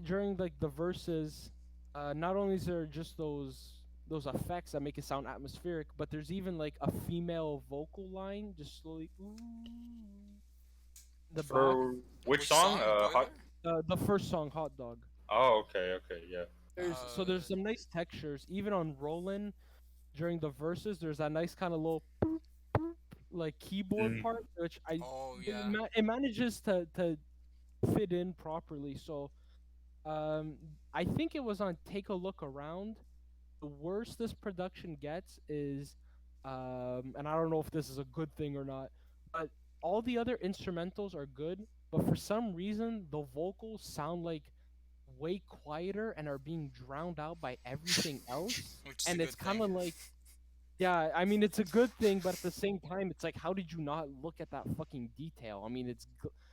during like the verses, not only is there just those effects that make it sound atmospheric, but there's even like a female vocal line just slowly ooh in the back. For which Which song? song? Hot. Boiler? The first song, Hot Dog. Oh, okay, yeah. There's some nice textures even on Rollin' during the verses. There's that nice kind of little boop, boop, like keyboard Mhm. part, which Oh yeah. it manages to fit in properly. So um, I think it was on Take a Look Around. The worse this production gets is, and I don't know if this is a good thing or not, but all the other instrumentals are good, but for some reason the vocals sound like way quieter and are being drowned out by everything else. Which is a And good it's kind thing. of like, yeah, I mean, it's a good thing, but at the same time, it's like, how did you not look at that fucking detail? I mean,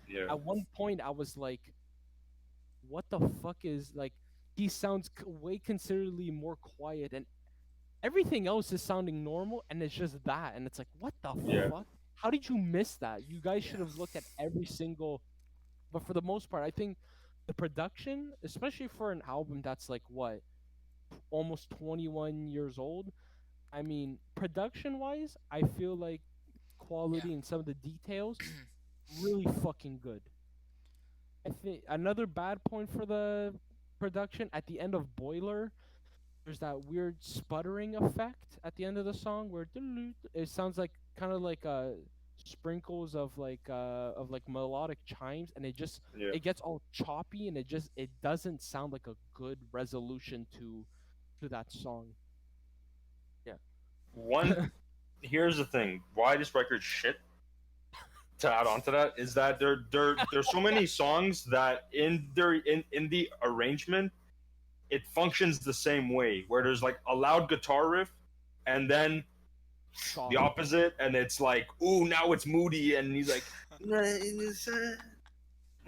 Yeah. at one point I was like, what the fuck is like? He sounds way considerably more quiet, and everything else is sounding normal, and it's just that, and it's like, what the Yeah. fuck? How did you miss that? You guys should Yeah. have looked at every single. But for the most part, I think the production, especially for an album that's like what, almost 21 years old. I mean, production wise, I feel like Yeah. quality and some of the details really fucking good. I think another bad point for the production at the end of Boiler, there's that weird sputtering effect at the end of the song where it sounds like kind of like sprinkles of like melodic chimes, and Yeah. it gets all choppy, and it doesn't sound like a good resolution to that song. Yeah. One. Here's the thing. Why this record shit? To add on to that is that there's so many songs that in the arrangement it functions the same way where there's like a loud guitar riff and then the opposite and it's like ooh now it's moody and he's like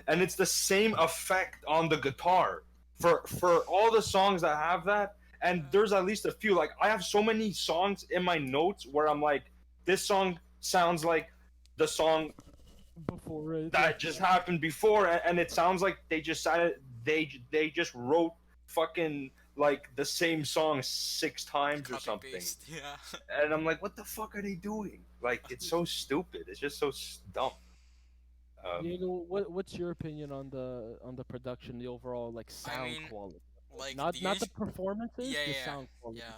and it's the same effect on the guitar for all the songs that have that. And there's at least a few, like I have so many songs in my notes where I'm like this song sounds like the song Before it, that just happened before and it sounds like they just decided they just wrote fucking like the same song 6 times or Copy something. paste. Yeah. And I'm like, what the fuck are they doing? Like, it's so stupid. It's just so dumb. Diego, what's your opinion on the production, the overall like I sound mean, quality? like Not the not the performances, yeah, the yeah, sound quality. yeah.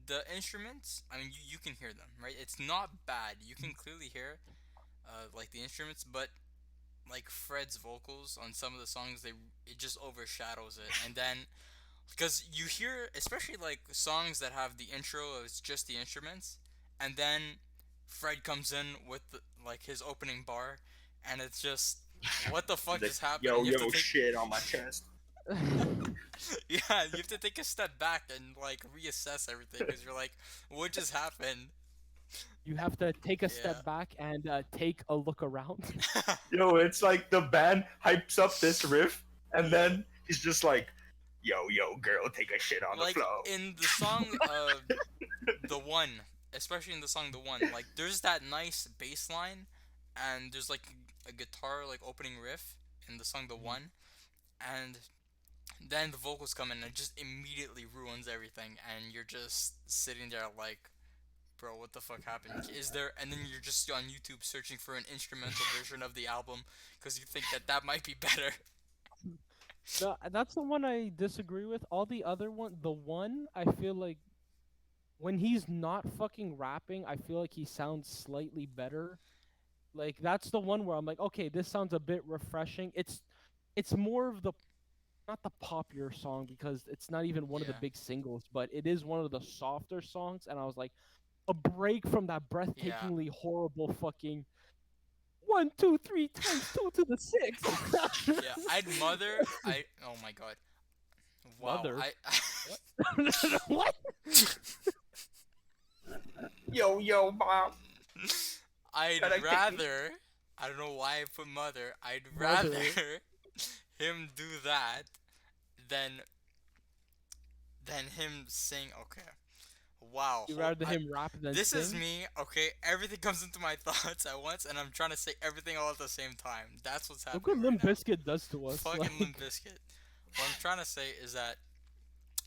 The instruments. I mean, you can hear them, right? It's not bad. You can clearly hear, like the instruments, but like Fred's vocals on some of the songs, it just overshadows it, and then because you hear, especially like songs that have the intro, it's just the instruments, and then Fred comes in with like his opening bar, and it's just what the fuck Like, just happened? yo, You have to take, shit on my chest. yeah, you have to take a step back and like reassess everything because you're like, what just happened? You have to take a Yeah. step back and take a look around. Yo, it's like the band hypes up this riff, and then he's just like, "Yo, yo, girl, take a shit on Like the floor." in the song The One, especially in the song The One, like there's that nice bass line and there's like a guitar like opening riff in the song The One, and then the vocals come in and it just immediately ruins everything, and you're just sitting there like, bro, what the fuck happened? Is there? And then you're just on YouTube searching for an instrumental version of the album because you think that might be better. No, that's the one I disagree with. All the other the one, I feel like when he's not fucking rapping, I feel like he sounds slightly better. Like that's the one where I'm like, okay, this sounds a bit refreshing. It's more of the not the popular song because it's not even one of the Yeah. big singles, but it is one of the softer songs, and I was like, a break from that breathtakingly horrible fucking 1, 2, 3 times 2 to the 6. Yeah, oh my god. Wow. Mother? I What? Yo, yo, mom. I'd Can I kick you? rather, I don't know why I put mother. I'd Mother. rather him do that than him sing. Okay. Wow. You rather him rap than This sing? is me. Okay, everything comes into my thoughts at once, and I'm trying to say everything all at the same time. That's what's Look happening what right Limp now. Bizkit does to us. Fucking like- Limp Bizkit. What I'm trying to say is that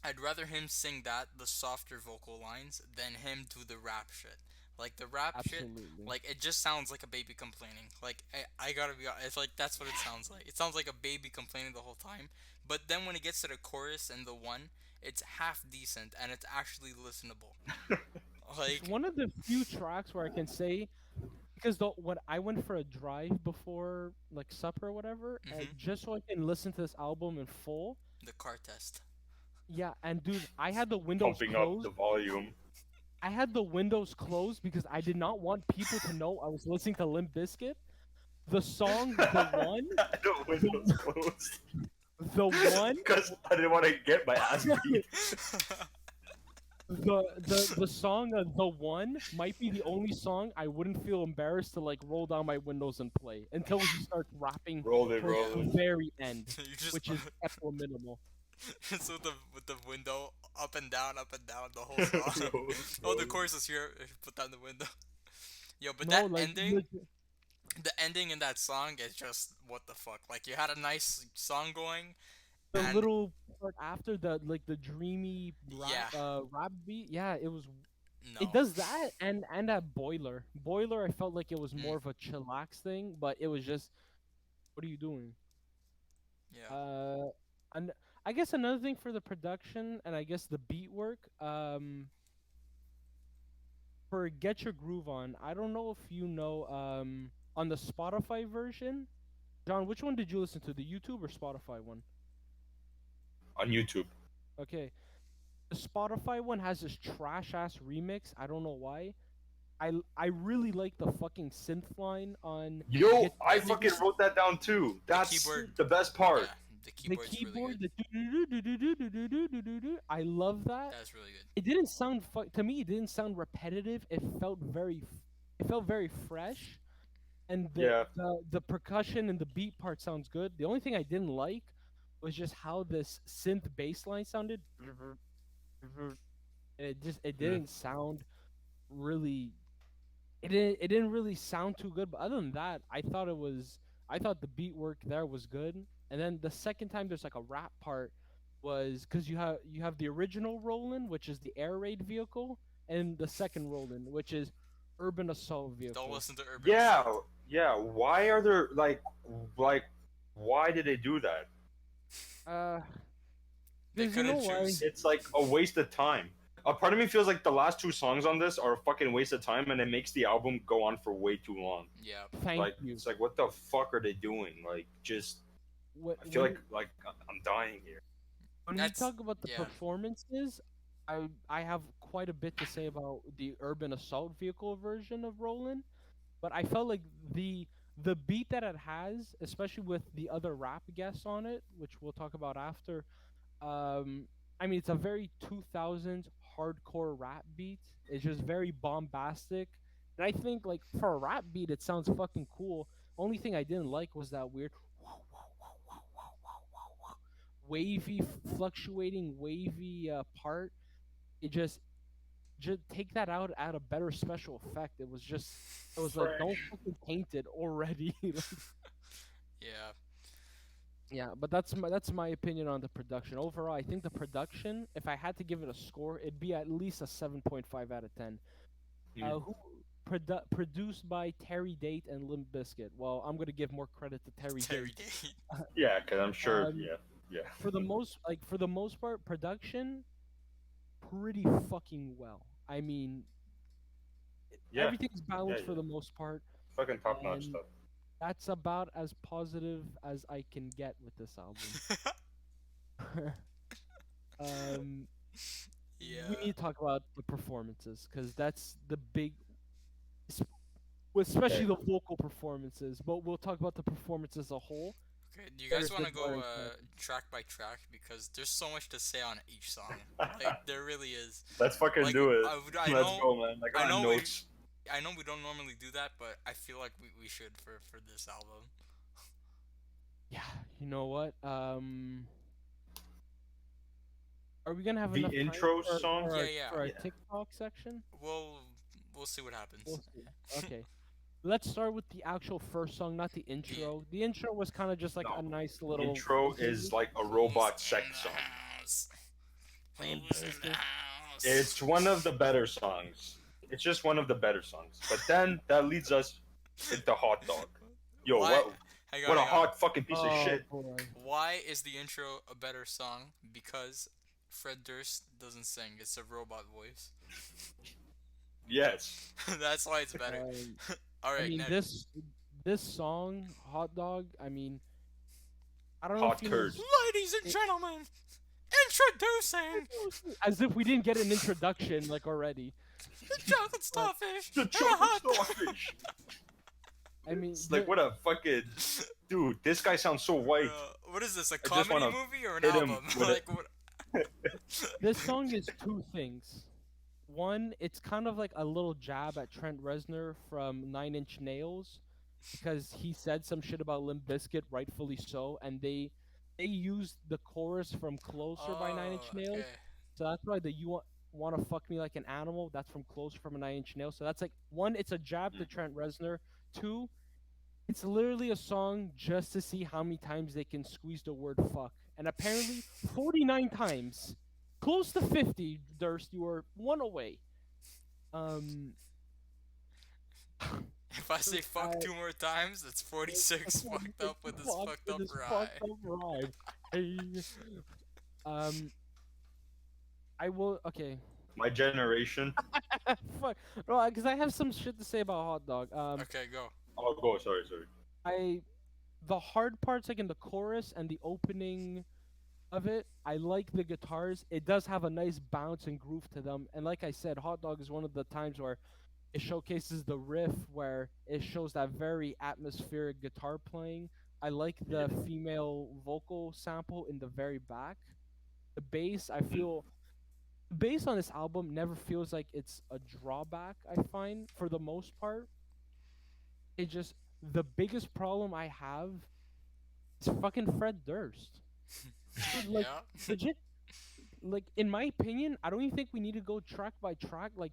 I'd rather him sing the softer vocal lines, than him do the rap shit. Like the rap shit, Absolutely. like it just sounds like a baby complaining. Like I gotta be honest, it's like that's what it sounds like. It sounds like a baby complaining the whole time. But then when it gets to the chorus and the one, it's half decent and it's actually listenable. Like It's one of the few tracks where I can say, because when I went for a drive before like supper or whatever, and Mhm. just so I can listen to this album in full. the car test. Yeah, and dude, I had the windows Pumping up closed. the volume. I had the windows closed because I did not want people to know I was listening to Limp Bizkit. The song, the one, The windows closed. the one, Because I didn't want to get my ass beat. the song, the one might be the only song I wouldn't feel embarrassed to like roll down my windows and play until he starts rapping Roll it, towards roll the it. very end, You just which is epic minimal. so with the window up and down the whole song. Oh, the chorus is here. Put down the window. Yo, but that ending, legit- the ending in that song is just what the fuck. Like you had a nice song going. the and- little part after the dreamy Yeah. rap beat, yeah, it was. No. It does that and that boiler. Boiler, I felt like it was Mm. more of a chillax thing, but it was just, what are you doing? Yeah. And I guess another thing for the production and I guess the beat work, for Get Your Groove On, I don't know if you know, on the Spotify version, John, which one did you listen to, the YouTube or Spotify one? On YouTube. Okay. The Spotify one has this trash ass remix. I don't know why. I really like the fucking synth line on Yo, Get- I fucking wrote that down too. That's keyboard. the best part. Yeah, the the keyboard's keyboard, really good. the I love that. That's really good. It didn't sound to me. It didn't sound repetitive. It felt very fresh, and Yeah. the percussion and the beat part sounds good. The only thing I didn't like was just how this synth bass line sounded. It didn't sound really. It didn't really sound too good. But other than that, I thought the beat work there was good. And then the second time there's like a rap part was because you have the original Roland, which is the air raid vehicle, and the second Roland, which is urban assault vehicle. Don't listen to Urban. Yeah, Assault. yeah. Why are there like why did they do that? They Because you know couldn't why? choose. It's like a waste of time. A part of me feels like the last two songs on this are a fucking waste of time, and it makes the album go on for way too long. Yeah. Thank Like you. it's like, what the fuck are they doing? Like, just I feel like I'm dying here. When That's- we talk about the yeah. performances, I have quite a bit to say about the urban assault vehicle version of Roland, but I felt like the beat that it has, especially with the other rap guests on it, which we'll talk about after, I mean it's a very 2000s hardcore rap beat. It's just very bombastic. And I think like for a rap beat it sounds fucking cool. Only thing I didn't like was that weird wavy fluctuating wavy part. It just take that out, add a better special effect. It was like don't Fresh. fucking paint it already. Like, Yeah. yeah, but that's my opinion on the production. Overall, I think the production, if I had to give it a score, it'd be at least a 7.5 out of 10. Who produced by Terry Date and Limp Bizkit. Well, I'm gonna give more credit to Terry Terry Date. Date. Yeah, because I'm sure. Um, Yeah. For the most part, production pretty fucking well. I mean, Yeah. everything's balanced for yeah. the most part, Fucking top notch and stuff. that's about as positive as I can get with this album. Yeah. We need to talk about the performances because that's the big, es- especially the vocal performances. But we'll talk about the performance as a whole. Okay, do you guys There's want to the go glaring factor. track by track because there's so much to say on each song. Like there really is. Let's fucking Like, do it. I Let's know- go, man. I got know we- notes. I know we don't normally do that, but I feel like we should for this album. Yeah, you know what? Are we gonna have The enough time intro for, song? for our, Yeah. for our Yeah. TikTok section? We'll see what happens. We'll see. Okay. Let's start with the actual first song, not the intro. The intro was kind of just like a nice little Intro is like a robot sex song. Who's in the house? It's one of the better songs. It's just one of the better songs. But then that leads us into Hot Dog. Yo, Why- Hang on, what a hang on. hot fucking piece of shit. Boy. Why is the intro a better song? Because Fred Durst doesn't sing. It's a robot voice. Yes. That's why it's better. All right, I mean, next. this song, Hot Dog. I mean, I don't know Hot if you curd. Ladies and gentlemen, introducing as if we didn't get an introduction like already. the chocolate starfish. The and a chocolate hot dog. starfish. I mean, It's like, what a fucking... Dude, this guy sounds so white. What is this? A just comedy wanna movie or an hit him album? with Like what? this song is two things. One, it's kind of like a little jab at Trent Reznor from Nine Inch Nails, because he said some shit about Limp Bizkit, rightfully so, and they used the chorus from Closer by Nine Inch Nails. Okay. So that's why the "You Want to Fuck Me Like an Animal" that's from Closer from a Nine Inch Nails. So that's like one, it's a jab to Trent Reznor. Two, it's literally a song just to see how many times they can squeeze the word fuck, and apparently 49 times. Close to 50, Durst. You were one away. If I say fuck 2 more times, that's 46 fucked up with this fucked up rhyme. Hey. I will. Okay. My generation. Fuck. No, because I have some shit to say about Hot Dog. Okay, go. Oh, go. Sorry. The hard parts, like in the chorus and the opening of it, I like the guitars. It does have a nice bounce and groove to them. And like I said, Hot Dog is one of the times where it showcases the riff, where it shows that very atmospheric guitar playing. I like the female vocal sample in the very back. The bass, I feel, the bass on this album never feels like it's a drawback, I find, for the most part. It just, the biggest problem I have is fucking Fred Durst. Like, Yeah. legit, like, in my opinion, I don't even think we need to go track by track. Like,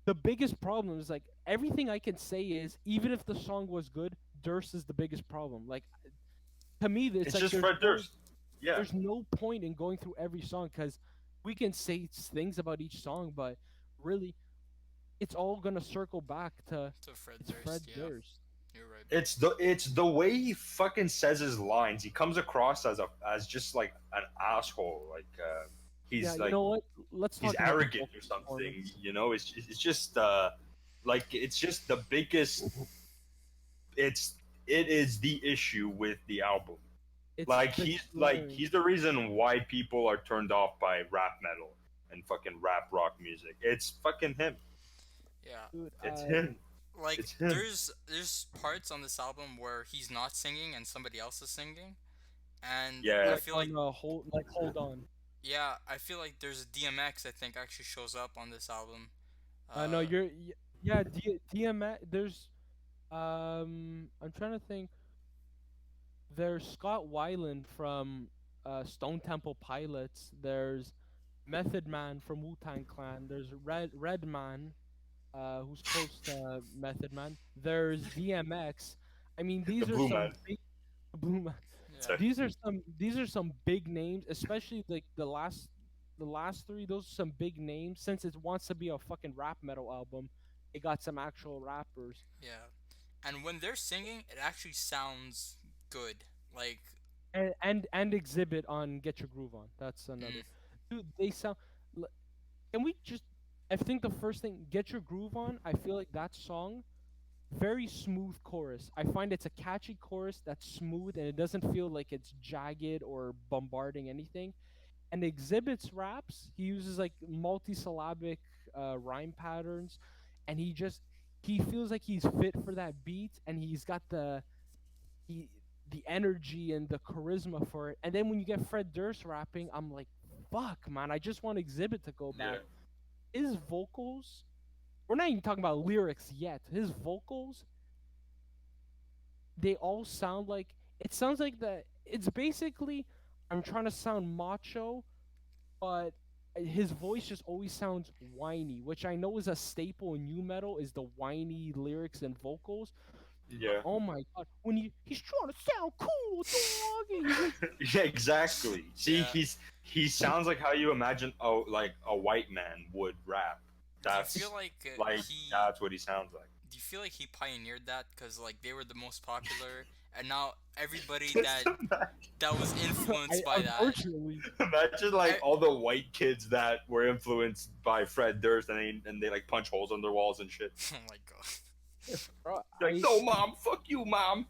the biggest problem is, like, everything I can say is, even if the song was good, Durst is the biggest problem. Like, to me, it's like just there's Fred no- Durst. Yeah. There's no point in going through every song, because we can say things about each song, but really, it's all gonna circle back to To Fred it's Durst, Fred yeah. Durst. You're right. It's the way he fucking says his lines. He comes across as just like an asshole. Like he's Yeah, like you know what? Let's talk he's about the arrogant vocal or something. performance. You know, it's just like it's just the biggest. It is the issue with the album. It's Like the he's glaring- the reason why people are turned off by rap metal and fucking rap rock music. It's fucking him. Yeah. Dude, It's him. Like It's him. there's parts on this album where he's not singing and somebody else is singing, and Yeah. I feel like hold on. Yeah, I feel like there's DMX. I think actually shows up on this album. No, Uh, yeah, DMX. There's I'm trying to think. There's Scott Weiland from Stone Temple Pilots. There's Method Man from Wu Tang Clan. There's Redman, who's close to Method Man. There's DMX. I mean, The these are Blue some Man. big Blue Man. yeah, These are some big names, especially like the last three. Those are some big names. Since it wants to be a fucking rap metal album, it got some actual rappers. yeah. And when they're singing, it actually sounds good. Like, And Exhibit on Get Your Groove On. That's mm, another. Dude, they sound. l- Can we just? I think the first thing, Get Your Groove On. I feel like that song, very smooth chorus. I find it's a catchy chorus that's smooth and it doesn't feel like it's jagged or bombarding anything. And Exhibit's raps, he uses like multisyllabic rhyme patterns, and he feels like he's fit for that beat, and he's got he, the energy and the charisma for it. And then when you get Fred Durst rapping, I'm like, fuck, man, I just want Exhibit to go Yeah. back. His vocals, we're not even talking about lyrics yet. His vocals, they all sound like it sounds like it's basically I'm trying to sound macho, but his voice just always sounds whiny, which I know is a staple in new metal is the whiny lyrics and vocals. But Yeah. oh my god, when he's trying to sound cool, dog, and he's like, Yeah, exactly. See, Yeah. he sounds like how you imagine like a white man would rap. That's do you feel like that's what he sounds like. Do you feel like he pioneered that? Cause like they were the most popular, and now everybody Just that was influenced by that. unfortunately, imagine like I- all the white kids that were influenced by Fred Durst and they like punch holes on their walls and shit. Oh my god. bro, Like, no, mom, fuck you, mom.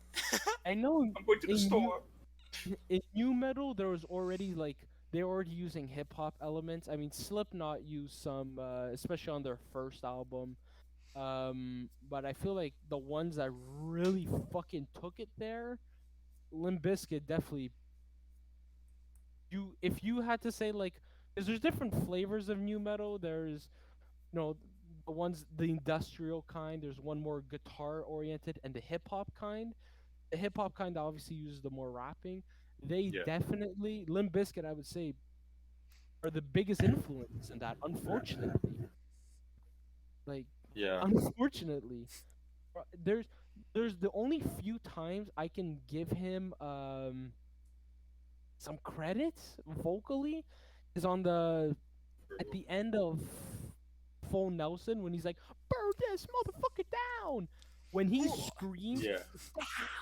I know I'm going to the in store. in new metal there was already like they're already using hip hop elements. I mean, Slipknot used some, especially on their first album. But I feel like the ones that really fucking took it there, Limp Bizkit definitely. If you had to say like, because there's different flavors of new metal. There's, the industrial kind. There's one more guitar oriented, and the hip hop kind. The hip hop kind obviously uses the more rapping. They Yeah. definitely Limp Bizkit, I would say, are the biggest influence in that. Unfortunately, like Yeah. unfortunately, Bro, there's the only few times I can give him some credit vocally is on the at the end of Full Nelson when he's like, "Burn this motherfucker down." When he screams Yeah.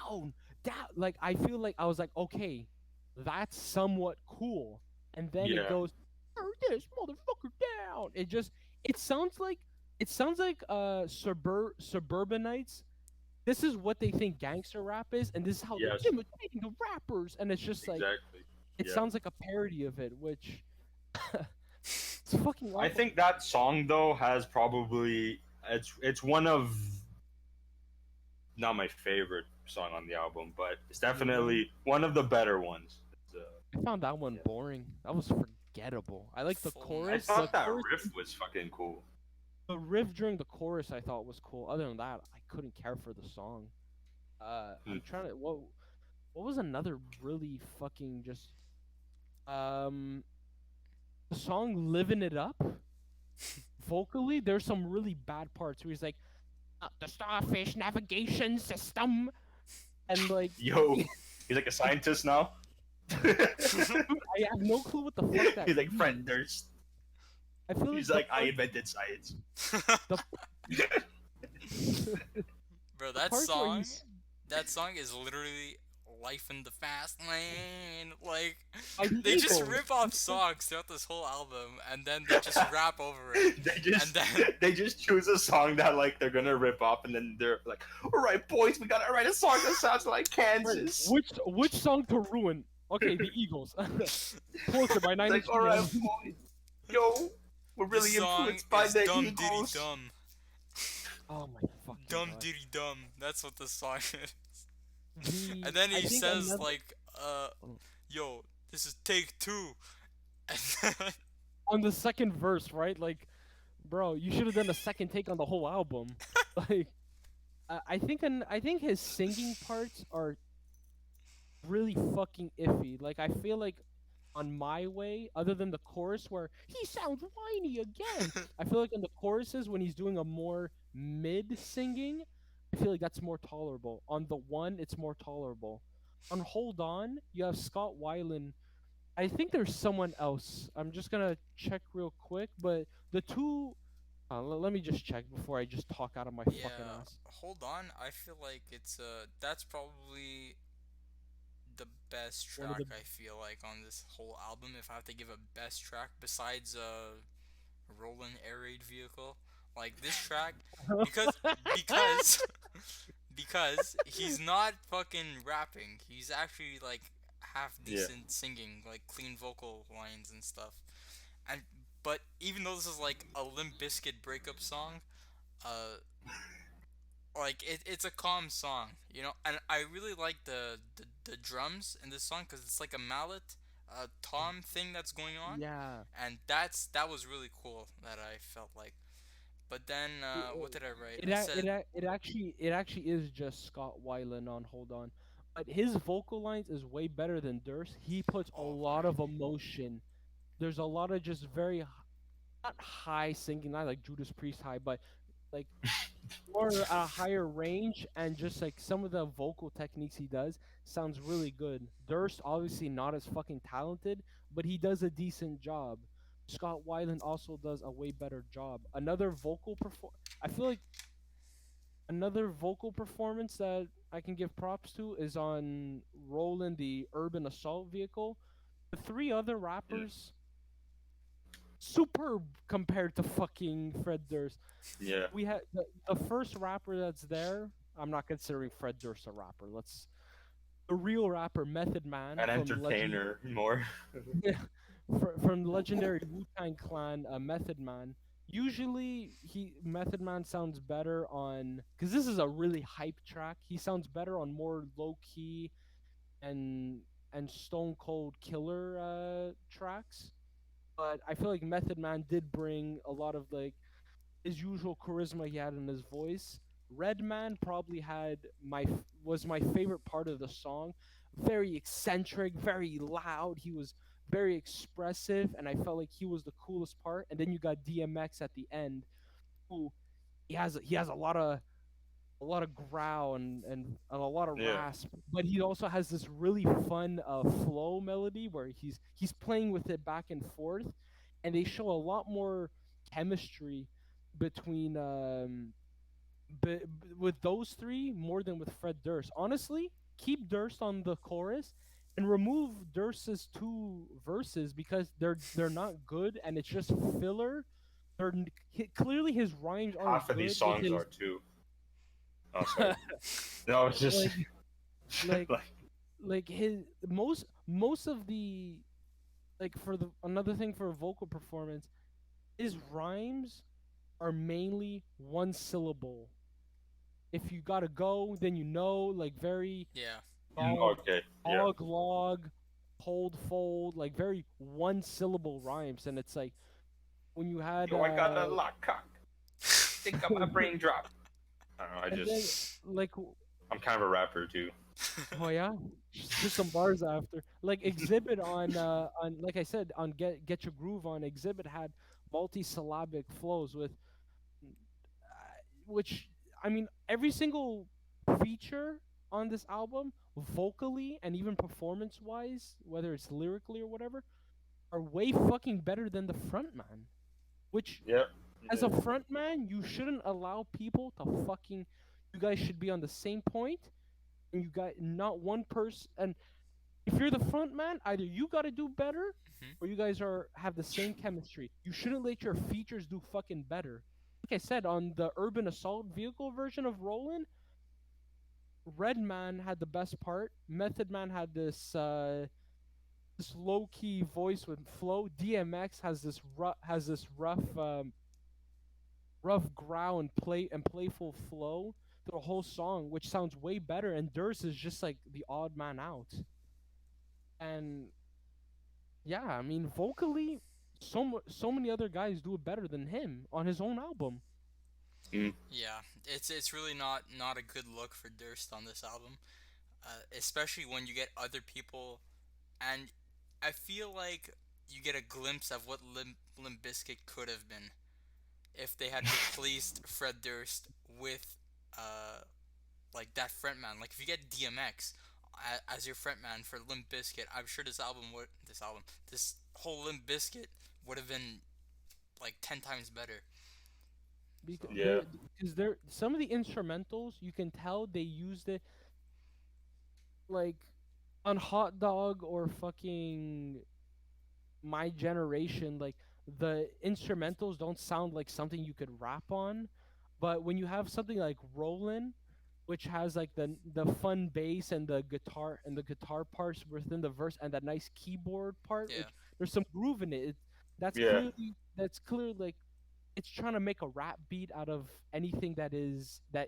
down, down, like I feel like I was like, okay, that's somewhat cool. And then Yeah. it goes, "Burn this motherfucker down." It sounds like suburbanites. This is what they think gangster rap is, and this is how Yes. they're imitating the rappers. And it's just like Exactly. it Yeah. sounds like a parody of it, which it's fucking awful. I think that song though has probably it's one of not my favorite song on the album, but it's definitely one of the better ones. I found that one boring. That was forgettable. I like the Full chorus. I The thought that chorus, riff was fucking cool. the riff during the chorus I thought was cool. Other than that, I couldn't care for the song. I'm trying to what was another really fucking just the song "Living It Up." Vocally, there's some really bad parts where he's like, "The Starfish navigation system," and like Yo, he's like a scientist now. I have no clue what the fuck that. He's like means. Fred Durst. I feel He's the like, I part- invented science. Bro, the that parts where song, he's- that song is literally life in the fast lane. Like By the they just Eagles. rip off songs throughout this whole album, and then they just rap over it. they then- they just choose a song that like they're gonna rip off, and then they're like, all right, boys, we gotta write a song that sounds like Kansas. Which song to ruin? Okay, the Eagles. Closer by 90. Like, all right, boys, yo, we're really This song influenced by is the dumb Eagles. diddy dumb. Oh my fucking Dumb god. diddy dumb. That's what the song is. The- And then I he think says another- like, yo, this is take two. on the second verse, right? Like, bro, you should have done a second take on the whole album. Like, I think his singing parts are really fucking iffy. Like, I feel like on My Way, other than the chorus where he sounds whiny again, I feel like in the choruses when he's doing a more mid singing, I feel like that's more tolerable. On the one, it's more tolerable. On Hold On, you have Scott Weiland. I think there's someone else. I'm just gonna check real quick, but the two. Let me just check before I just talk out of my fucking Yeah, ass. hold on. I feel like that's probably the best One of track the I feel like on this whole album. If I have to give a best track besides Roland Air Raid Vehicle, like this track, because because because he's not fucking rapping. He's actually like half Yeah. decent singing, like clean vocal lines and stuff. And but even though this is like a Limp Bizkit breakup song, uh, like it's a calm song, you know. And I really like the drums in this song because it's like a mallet, tom thing that's going on, yeah. and that was really cool. That I felt like. But then what did I write? I said, It actually is just Scott Weiland on Hold On, but his vocal lines is way better than Durst. He puts a oh lot right, of emotion. There's a lot of just very not high singing, not like Judas Priest high, but like more at a higher range, and just like some of the vocal techniques he does sounds really good. Durst obviously not as fucking talented, but he does a decent job. Scott Weiland also does a way better job. I feel like another vocal performance that I can give props to is on Roland the Urban Assault Vehicle. The three other Yeah. rappers superb compared to fucking Fred Durst. Yeah. We had the first rapper that's there. I'm not considering Fred Durst a rapper. Let's the real rapper Method Man An from Legend entertainer more. from legendary Wu-Tang Clan, Method Man. Usually, Method Man sounds better on because this is a really hype track. He sounds better on more low key and Stone Cold Killer tracks. But I feel like Method Man did bring a lot of like his usual charisma he had in his voice. Redman probably was my favorite part of the song. Very eccentric, very loud. He was very expressive, and I felt like he was the coolest part. And then you got DMX at the end, who he has a lot of growl and a lot of Yeah. rasp, but he also has this really fun flow melody where he's playing with it back and forth, and they show a lot more chemistry between with those three more than with Fred Durst. Honestly, keep Durst on the chorus and remove Durst's two verses because they're not good and it's just filler. Clearly his rhymes aren't Half of these good with songs his are too. Oh, sorry. No, it's just like like like like his most of the like for the another thing for a vocal performance, his rhymes are mainly one syllable. If you gotta go, then you know, like very yeah, dog, okay. Yeah. dog, log, hold, fold, like very one syllable rhymes, and it's like when you had Yo, I got a lock cock. Think of my brain drop. I don't know. and then like I'm kind of a rapper too. oh yeah, just some bars after. Like Exhibit on like I said on Get Your Groove on Exhibit had multi-syllabic flows with which I mean every single feature on this album vocally and even performance wise, whether it's lyrically or whatever, are way fucking better than the frontman. Which Yep. as a frontman, you shouldn't allow people to fucking you guys should be on the same point and you got not one person and if you're the front man, either you got to do better hmm or you guys are have the same chemistry. You shouldn't let your features do fucking better. Like I said, on the urban assault vehicle version of Roland, Redman had the best part. Method Man had this low key voice with flow. DMX has this rough growl and playful flow through the whole song, which sounds way better. And Durst is just like the odd man out. And Yeah, I mean, vocally, so many other guys do it better than him on his own album. Yeah, it's really not a good look for Durst on this album, especially when you get other people, and I feel like you get a glimpse of what Limp Bizkit could have been if they had replaced Fred Durst with like that frontman. Like if you get DMX as your frontman for Limp Bizkit, I'm sure this whole Limp Bizkit would have been like 10 times better. Because So Yeah. some of the instrumentals you can tell they used it like on Hot Dog or fucking My Generation. Like the instrumentals don't sound like something you could rap on, but when you have something like Rollin', which has like the fun bass and the guitar parts within the verse and that nice keyboard part, yeah, which there's some groove in it. Yeah. That's clearly like it's trying to make a rap beat out of anything that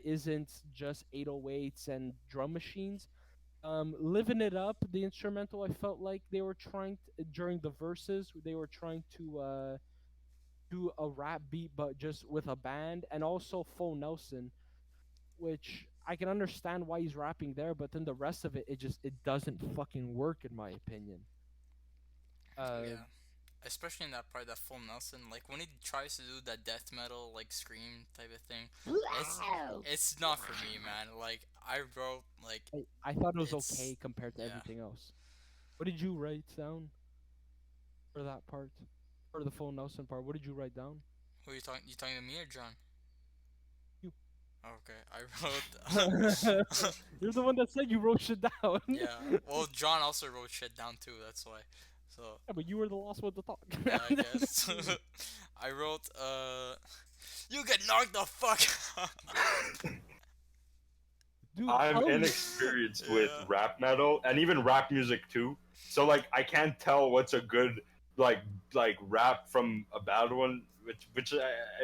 isn't just 808s and drum machines. Living it up, the instrumental, I felt like they were trying during the verses, they were trying to do a rap beat, but just with a band, and also Fo Nelson, which I can understand why he's rapping there, but then the rest of it, it doesn't fucking work in my opinion. Uh, yeah. Especially in that part, that full Nelson, like when he tries to do that death metal like scream type of thing, it's not for me, man. Like I wrote like I thought it was it's okay compared to yeah. everything else. What did you write down for that part? For the Fo Nelson part, what did you write down? Who are you talking? You talking to me or John? You. Okay, I wrote. You're the one that said you wrote shit down. Yeah. Well, John also wrote shit down too. That's why. So Yeah, but you were the last one to talk. yeah, I guess. I wrote. You get knocked the fuck out. Dude, I'm tell me. inexperienced with Yeah. rap metal and even rap music too. So like I can't tell what's a good like rap from a bad one. Which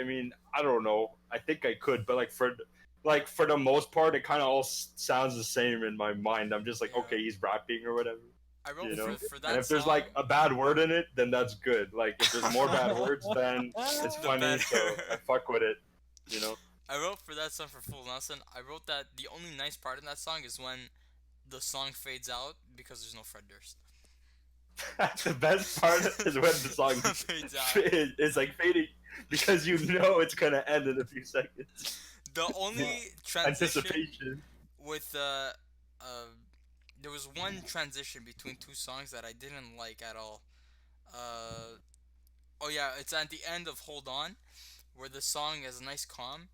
I mean I don't know. I think I could, but for the most part, it kind of all sounds the same in my mind. I'm just like, Yeah. okay, he's rapping or whatever, I wrote you know. for that And if there's song. like a bad word in it, then that's good. Like if there's more bad words, then it's The funny. better. So I fuck with it, you know. I wrote for that song for Full Nelson. I wrote that the only nice part in that song is when the song fades out because there's no Fred Durst. The best part is when the song Fades out. is like fading because you know it's gonna end in a few seconds. The only transition Anticipation. with there was one transition between two songs that I didn't like at all. Oh yeah, it's at the end of Hold On, where the song is a nice calm,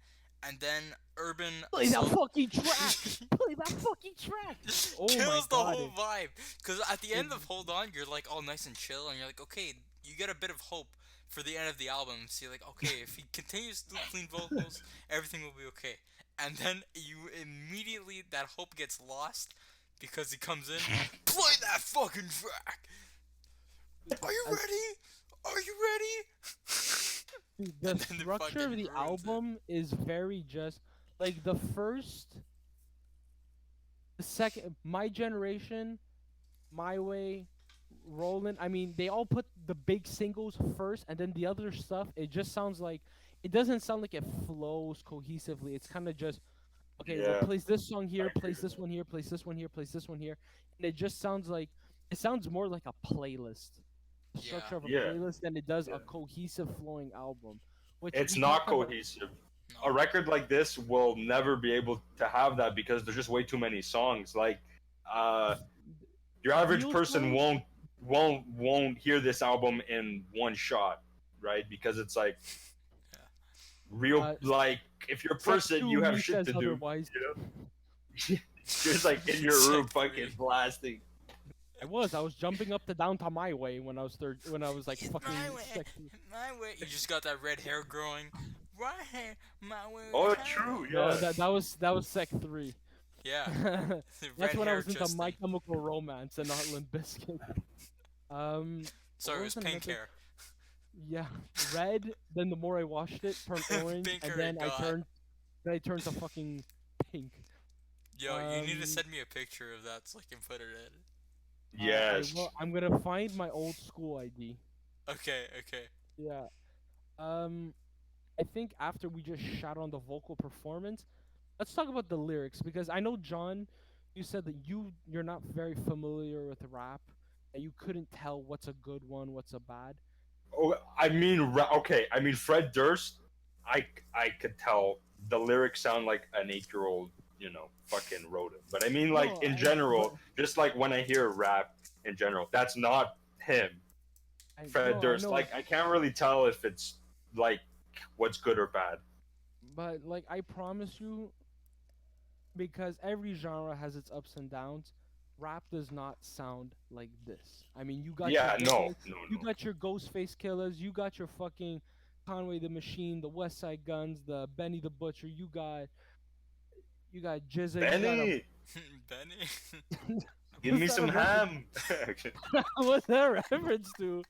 and then Urban Play that Assault fucking track. Play that fucking track. Oh my kills the God, whole vibe. Cause at the end of Hold On, you're like all nice and chill, and you're like, okay, you get a bit of hope for the end of the album. So you're like, okay, if he continues to do clean vocals, everything will be okay. And then you immediately that hope gets lost because he comes in, play that fucking track. Are you ready? Are you ready? the And then structure of fucking the ruins it. album is very just like the second, My Generation, My Way, Rollin'. I mean, they all put the big singles first, and then the other stuff. It just sounds like it doesn't sound like it flows cohesively. It's kind of just okay. We'll Yeah. place this song here, agree place with this one here, place this one here, place this one here, and it just sounds like it sounds more like a playlist, the Yeah. structure of a Yeah. playlist than it does Yeah. a cohesive flowing album. Which It's we not talked about- cohesive. No. A record like this will never be able to have that because there's just way too many songs. Like, your average Feels person like- won't hear this album in one shot, right? Because it's like Yeah. real. Like, if you're a person, you have shit to do. Otherwise. You know, you're just like in your room, fucking blasting. I was jumping up to down to My Way when I was when I was like It's fucking my way, 16. my way. You just got that red hair growing. Right hair, my way. Oh, my true. way. No, Yeah. that was Sec 3. Yeah. That's Red when I hair was into Justin. My Chemical Romance and not Limp Bizkit. Sorry, it was what pink another- hair. Yeah, red. Then the more I watched it, turned orange, Pinker and then it got. I turned to fucking pink. Yo, you need to Um, send me a picture of that so I can put it in. Yes. I'm gonna find my old school ID. Okay, okay. Yeah. I think after we just shot on the vocal performance, let's talk about the lyrics because I know John, you said that you're not very familiar with rap, and you couldn't tell what's a good one, what's a bad. Oh, I mean, okay. I mean, Fred Durst. I could tell the lyrics sound like an 8-year-old, fucking wrote it. But I mean, like No, in general, just like when I hear rap in general, that's not him. Fred I Durst. know, Like I can't really tell if it's like what's good or bad. but like I promise you, because every genre has its ups and downs. Rap does not sound like this. I mean, Yeah, no, no, you no. got your Ghostface Killers, you got your fucking Conway the Machine, the West Side Guns, the Benny the Butcher, you got Jizza, Benny, Benny? give me What's that some a reference- ham. What's that reference to?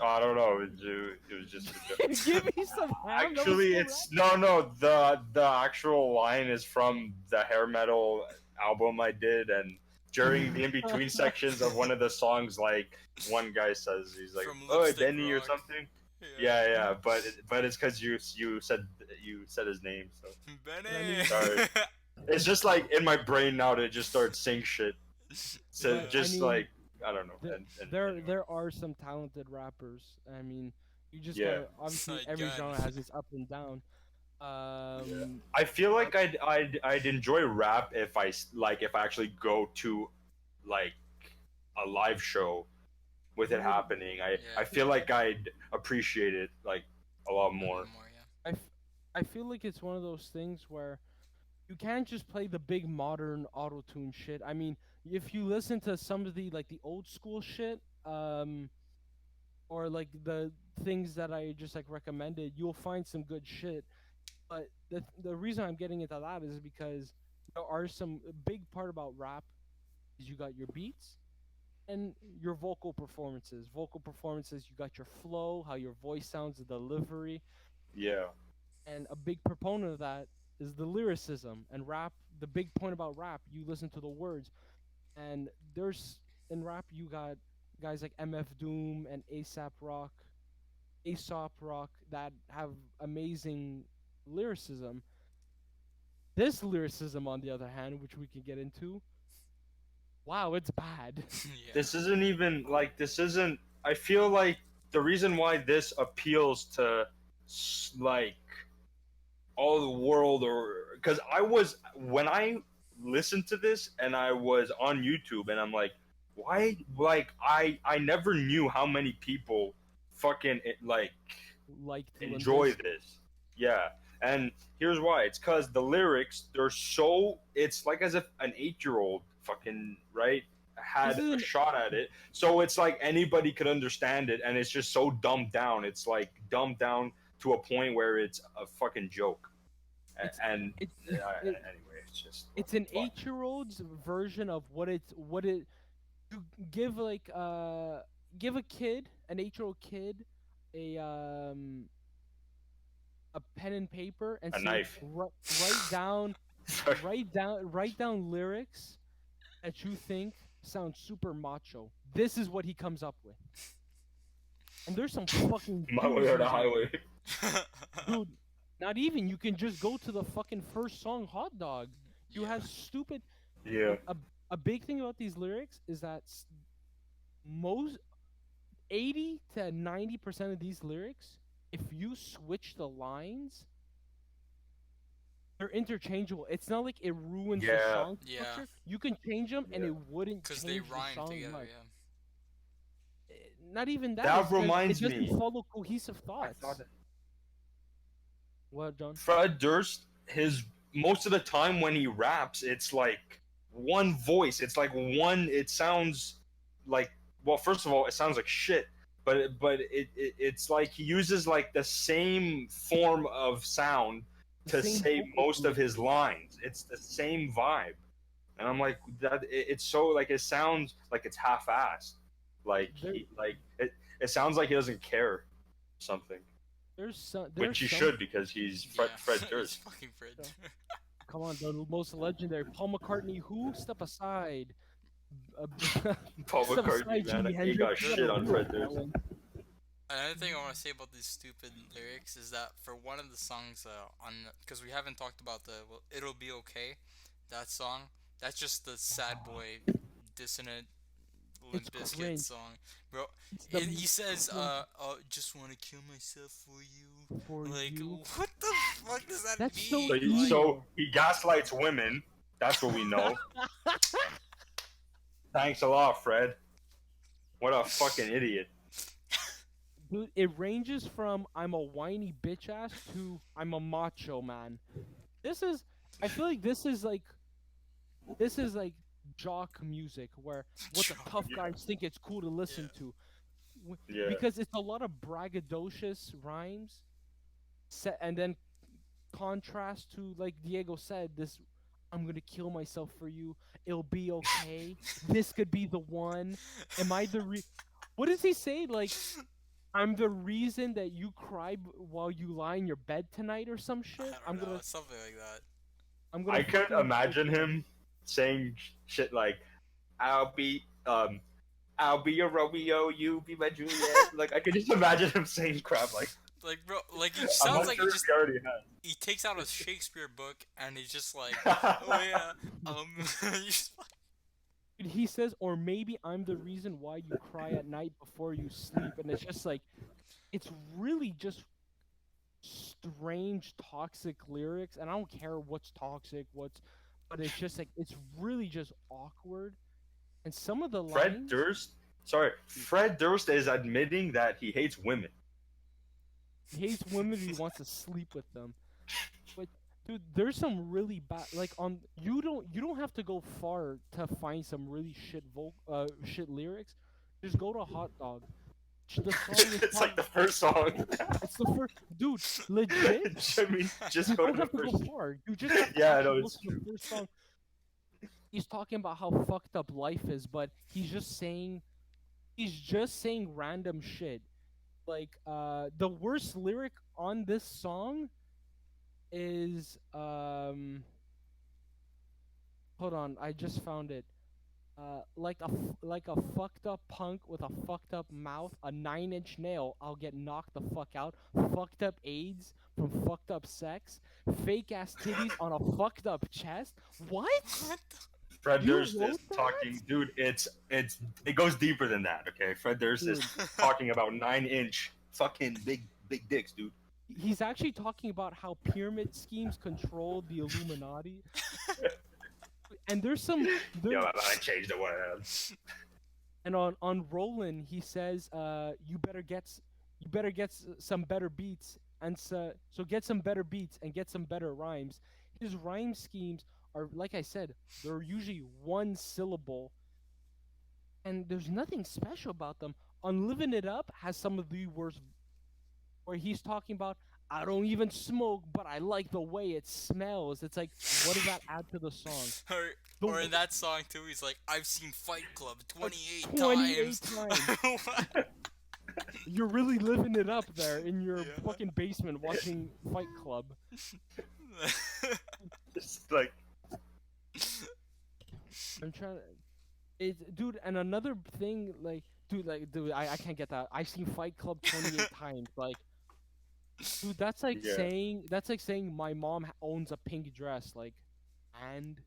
I don't know. It was just. A joke. Give me some ham. That was Actually, so it's no. The actual line is from the hair metal album I did, and during the in between sections of one of the songs, like one guy says he's like, From "Oh, Lipstick Benny" or Rock. something. Yeah, but it's because you said his name, so Benny! Sorry. it's just like in my brain now to just start saying shit. So Yeah. just I mean, like I don't know. There are some talented rappers. I mean, you just Yeah. gotta, obviously Side every gun. genre has its up and down. I feel like I'd enjoy rap if if I actually go to like a live show with it happening. I Yeah. feel like I'd appreciate it like a lot more. Yeah. I feel like it's one of those things where you can't just play the big modern auto tune shit. I mean, if you listen to some of the like the old school shit, or like the things that I just like recommended, you'll find some good shit. But the reason I'm getting into that is because there are some a big part about rap is you got your beats and your vocal performances. Vocal performances, you got your flow, how your voice sounds, the delivery, Yeah. and a big proponent of that is the lyricism and rap. The big point about rap, you listen to the words, and there's in rap you got guys like MF Doom and Aesop Rock that have amazing lyricism. This lyricism, on the other hand, which we can get into, wow, it's bad. Yeah. This isn't even like this isn't. I feel like the reason why this appeals to like all the world, or because I was when I listened to this and I was on YouTube and I'm like, why? Like I never knew how many people fucking like Like to enjoy Limp Biz. this. Yeah. And here's why. It's because the lyrics, they're so. It's like as if an 8-year-old fucking, right, had a shot at it. So it's like anybody could understand it. And it's just so dumbed down. It's like dumbed down to a point where it's a fucking joke. Anyway, it's just. It's an fun. 8-year-old's version of what it. You give like give a kid, an 8-year-old kid, a pen and paper and A say, knife. Write down Sorry. write down lyrics that you think sound super macho. This is what he comes up with. And there's some fucking My way or the doozies. highway. Dude, not even. You can just go to the fucking first song, Hot Dog. You have stupid. Yeah. A big thing about these lyrics is that most 80 to 90% of these lyrics, if you switch the lines, they're interchangeable. It's not like it ruins the Yeah. song Yeah. structure. You can change them and Yeah. it wouldn't Because change they rhyme the song together, much. yeah. Not even that. That it's 'cause reminds it doesn't me. follow cohesive thoughts. that- What, John? Fred Durst, his most of the time when he raps, it's like one voice. It's like one. It sounds like well, first of all, it sounds like shit. But it's like he uses like the same form of sound The to same say vocal most of tone. his lines. It's the same vibe, and I'm like that. It's so like it sounds like it's half-assed. Like it sounds like he doesn't care, or something. There's Which he some, should because he's Fred He's Durst. fucking Fred. Come on, the most legendary Paul McCartney. Who? Step aside. Paul Some McCartney, Jimi man, he Hendrix, got shit on Fred Durst. Another thing I want to say about these stupid lyrics is that for one of the songs because we haven't talked about "It'll Be Okay," that song. That's just the sad boy, dissonant Limp It's Bizkit cringe. song, bro. It's the He says, just wanna kill myself for you. For Like, you. what the fuck does that That's so mean? So emo. so he gaslights women. That's what we know. Thanks a lot, Fred. What a fucking idiot. Dude, it ranges from I'm a whiny bitch ass to I'm a macho man. I feel like this is like jock music where what the tough yeah. guys think it's cool to listen to. Yeah. Because it's a lot of braggadocious rhymes set and then contrast to, like Diego said, this I'm gonna kill myself for you, it'll be okay, this could be the one, am I what does he say, like I'm the reason that you cry while you lie in your bed tonight or some shit. I don't know, something like that. I can't imagine him saying shit like, I'll be your Romeo, you be my Juliet." Like, I could just imagine him saying crap like bro, like he sounds like he already he takes out a Shakespeare book and he's just like, oh yeah, has. he says, or maybe I'm the reason why you cry at night before you sleep, and it's just like, it's really just strange, toxic lyrics, and I don't care what's toxic, but it's just like, it's really just awkward, and some of the lines... Fred Durst is admitting that he hates women. He hates women, he wants to sleep with them. But dude, there's some really bad, like, you don't have to go far to find some really shit lyrics. Just go to Hot Dog. The song is It's like the first song. It's the first, dude. Legit. I mean, just You go don't to have the to first. go far. You just have to Yeah, I actually know, it's listen to the first song. He's talking about how fucked up life is, but he's just saying random shit. Like, the worst lyric on this song is hold on, I just found it. Like a fucked up punk with a fucked up mouth, a 9-inch nail, I'll get knocked the fuck out. Fucked up AIDS from fucked up sex, fake ass titties on a fucked up chest. What? Fred You Durst is wrote that? talking, dude. It goes deeper than that. Okay, Fred Durst is talking about 9-inch fucking big dicks, dude. He's actually talking about how pyramid schemes control the Illuminati. And there's some... Yo, I changed the word. And on Roland, he says, you better get some better beats, and so get some better beats and get some better rhymes. His rhyme schemes are, like I said, they're usually one syllable, and there's nothing special about them. On Living It Up has some of the worst, where he's talking about, I don't even smoke, but I like the way it smells. It's like, what does that add to the song? Or in that song too, he's like, I've seen Fight Club 28 28 times. times. You're really living it up there in your fucking basement watching Fight Club. Just like, I'm trying to... dude, and another thing, dude, I can't get that. I've seen Fight Club 28 times. Like, dude, that's like saying my mom owns a pink dress. Like, and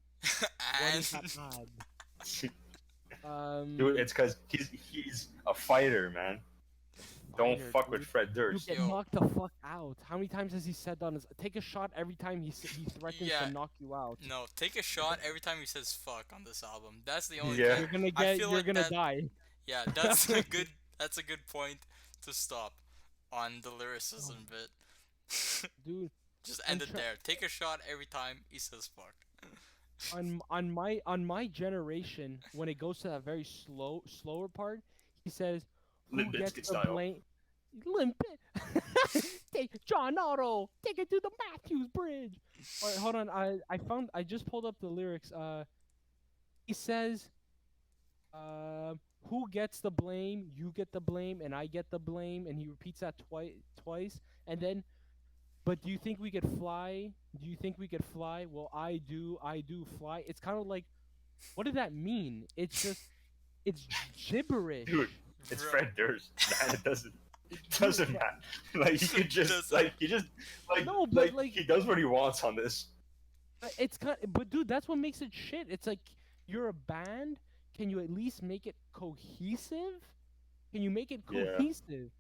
what is that bad? dude, it's because he's a fighter, man. Don't fuck with Fred Durst. You get knocked the fuck out. How many times has he said on his... Take a shot every time he threatens to knock you out. No, take a shot every time he says fuck on this album. That's the only Yeah. thing. You're gonna die. Yeah, that's a good point to stop on the lyricism bit. Dude, just end it there. Take a shot every time he says fuck. on my generation, when it goes to that very slower part, he says, who Limp gets Bizkit the style. blame? Take John Otto, take it to the Matthews Bridge. All right, hold on. I just pulled up the lyrics. He says, who gets the blame? You get the blame, and I get the blame. And he repeats that twice. And then, but do you think we could fly? Do you think we could fly? Well, I do fly. It's kind of like What did that mean? It's just, it's gibberish. Dude, it's Bro. Fred Durst. Man, it doesn't Dude, matter. Like he could just Doesn't. No, but, like- he does what he wants on this. It's kind, but dude, that's what makes it shit. It's like you're a band. Can you at least make it cohesive? Can you make it Yeah. cohesive?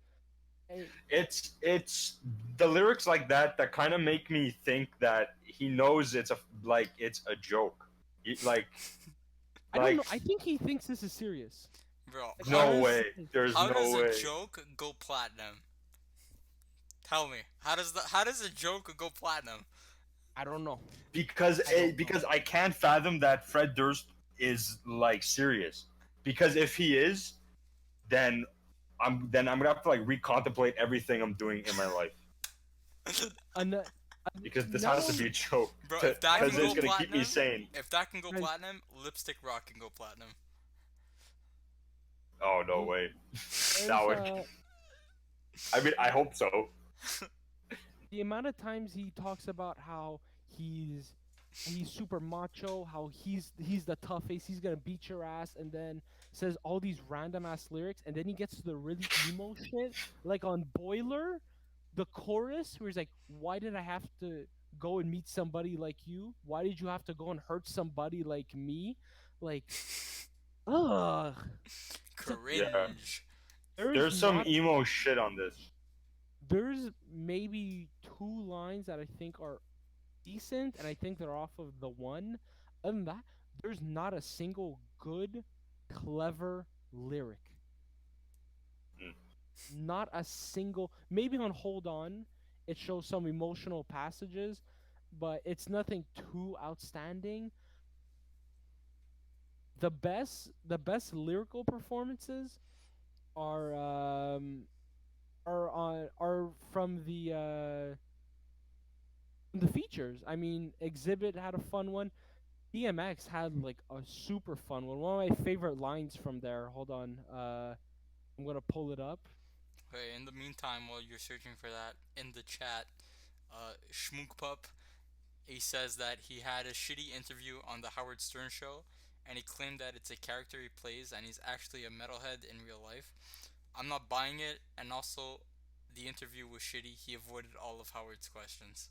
And- It's the lyrics like that kind of make me think that he knows it's a joke. Like I don't know. I think he thinks this is serious. Bro, Like, no honestly, way. There's how no does way. a joke go platinum? Tell me, how does a joke go platinum? I don't know. Because I don't because I can't fathom that Fred Durst is like serious. Because if he is, then I'm gonna have to like recontemplate everything I'm doing in my life. Because this has to be a joke. Bro, if that can Because go it's gonna keep me platinum, sane. if that can go Guys- platinum, Lipstick Rock can go platinum. Oh no way. There's, That would. I mean, I hope so. the amount of times he talks about how he's super macho, how he's the tough ace, he's gonna beat your ass, and then says all these random ass lyrics, and then he gets to the really emo shit, like on Boiler, the chorus where he's like, "Why did I have to go and meet somebody like you? Why did you have to go and hurt somebody like me?" Like, ugh. Cringe. There's some not- emo shit on this. There's maybe 2 lines that I think are decent, and I think they're off of the one. Other than that, there's not a single good, clever lyric. Mm. Not a single. Maybe on Hold On, it shows some emotional passages, but it's nothing too outstanding. The best lyrical performances are from the features. I mean, Exhibit had a fun one. DMX had like a super fun one. One of my favorite lines from there. Hold on. I'm gonna pull it up. Okay, in the meantime, while you're searching for that, in the chat, Schmookpup, he says that he had a shitty interview on the Howard Stern show, and he claimed that it's a character he plays, and he's actually a metalhead in real life. I'm not buying it, and also, the interview was shitty. He avoided all of Howard's questions.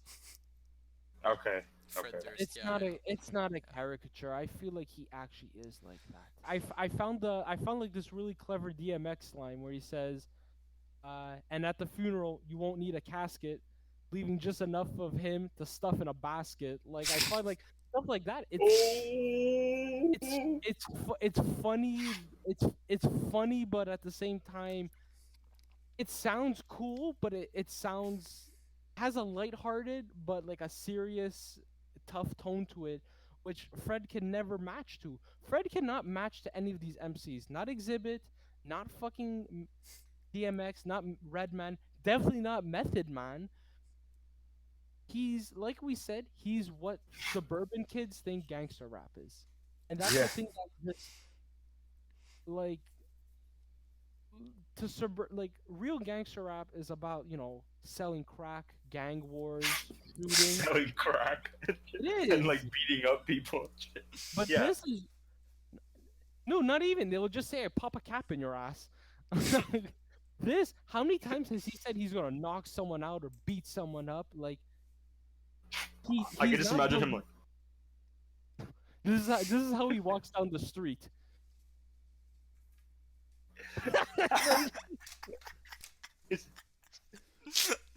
Okay. Fred Okay. Durst, It's yeah, not I a know. it's not a caricature. I feel like he actually is like that. I found like this really clever DMX line where he says, and at the funeral you won't need a casket, leaving just enough of him to stuff in a basket. Like I find like stuff like that. It's funny. It's funny, but at the same time, it sounds cool, but it sounds has a lighthearted but like a serious, tough tone to it, which Fred can never match to. Fred cannot match to any of these MCs. Not Exhibit, not fucking DMX, not Redman, definitely not Method Man. He's like we said, he's what suburban kids think gangster rap is, and that's Yeah. the thing that just like like real gangster rap is about selling crack, gang wars, shooting. Selling crack It is. and like beating up people. But yeah. this is no, not even. They'll just say, "I pop a cap in your ass." This, how many times has he said he's gonna knock someone out or beat someone up? Like, I can he's just not imagine going- him like, This is how he walks down the street.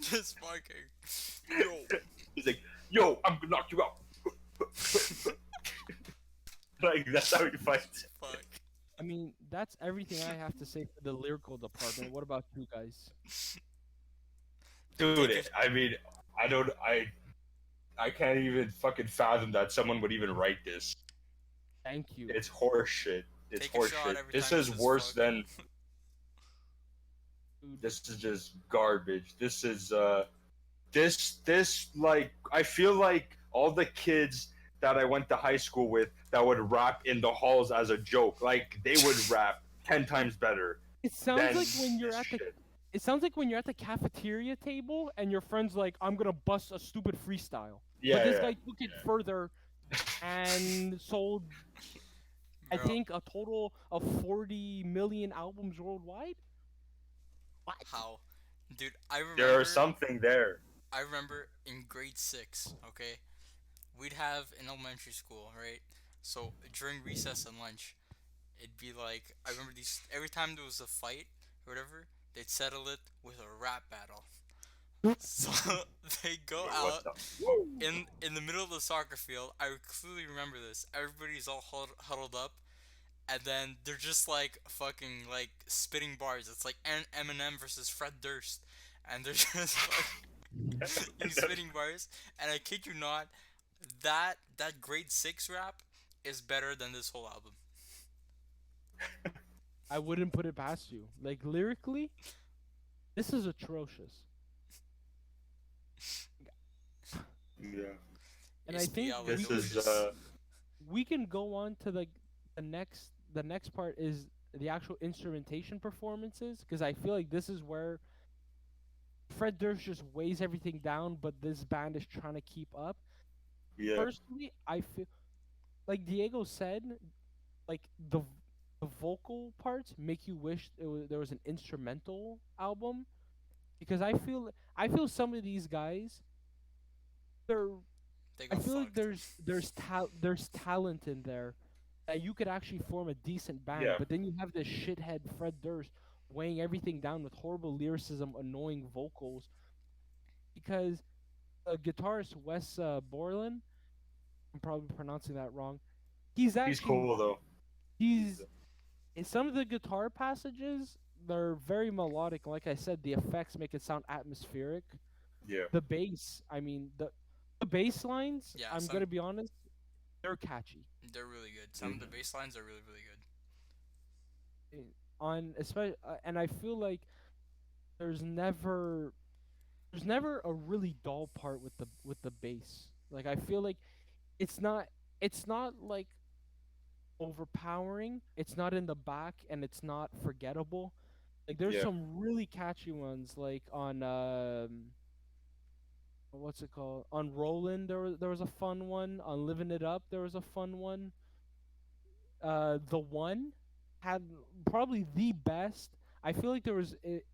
Just fucking. Yo. he's like, "Yo, I'm gonna knock you out." Like that's how he fights. Fuck. I mean, that's everything I have to say for the lyrical department. What about you guys? Dude, I mean, I can't even fucking fathom that someone would even write this. Thank you. It's horseshit. It's Take a shot horseshit. every This time is he says worse fuck. than. Dude, This is just garbage. This is this like I feel like all the kids that I went to high school with that would rap in the halls as a joke, like they would rap 10 times better. it sounds than like when you're this at the shit. it sounds like when you're at the cafeteria table and your friend's like, "I'm gonna bust a stupid freestyle." Yeah, But this yeah. guy took it further and sold I Bro, think a total of 40 million albums worldwide. What? how? Dude, I There remember. is something there. I remember in grade 6, okay? We'd have in elementary school, right? So during recess and lunch, it'd be like I remember these every time there was a fight or whatever, they'd settle it with a rap battle. So they go Wait, what out the? Woo! in the middle of the soccer field. I clearly remember this. Everybody's all huddled up, and then they're just like fucking like spitting bars. It's like Eminem versus Fred Durst, and they're just fucking spitting bars. And I kid you not, that grade 6 rap is better than this whole album. I wouldn't put it past you. Like lyrically, this is atrocious. Yeah. And It's I think the This is we can go on to the next part is the actual instrumentation performances, because I feel like this is where Fred Durst just weighs everything down, but this band is trying to keep up. yeah. Personally, I feel like Diego said, like the vocal parts make you wish there was an instrumental album, because I feel some of these guys, they're They I got feel like fucked. there's talent in there that you could actually form a decent band, Yeah. but then you have this shithead Fred Durst weighing everything down with horrible lyricism, annoying vocals. Because guitarist Wes Borland, I'm probably pronouncing that wrong. He's He's actually cool though. he's in some of the guitar passages. They're very melodic. Like I said, the effects make it sound atmospheric. Yeah. The bass, I mean the bass lines. Yeah, I'm gonna be honest, they're catchy. they're really good. Some of the bass lines are really, really good. On especially and I feel like there's never a really dull part with the bass. Like I feel like it's not like overpowering. It's not in the back and it's not forgettable. Like there's Yeah. some really catchy ones like on what's it called? On Roland there was a fun one. On Living It Up there was a fun one. The One had probably the best. I feel like it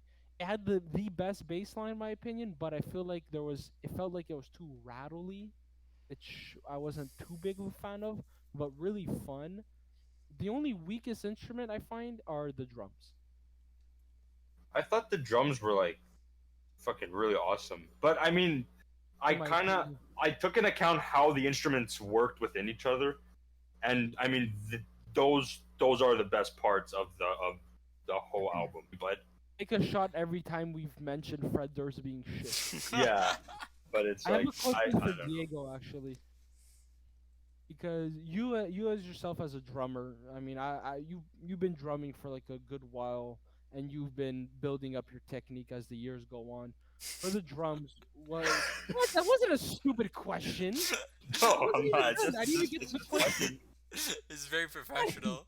had the best bass line in my opinion, but I feel like it felt like it was too rattly, which I wasn't too big of a fan of, but really fun. The only weakest instrument I find are the drums. I thought the drums were like fucking really awesome, but I mean, In my opinion. I took into account how the instruments worked within each other, and I mean those are the best parts of the whole album. But Take a shot every time we've mentioned Fred Durst being shit. yeah, but it's I have like a question I for don't know. Diego actually, because you as yourself as a drummer, I mean, you've been drumming for like a good while, and you've been building up your technique as the years go on. For the drums, what? That wasn't a stupid question. No, I'm Wasn't not. even done. I didn't even get to the question. It's very professional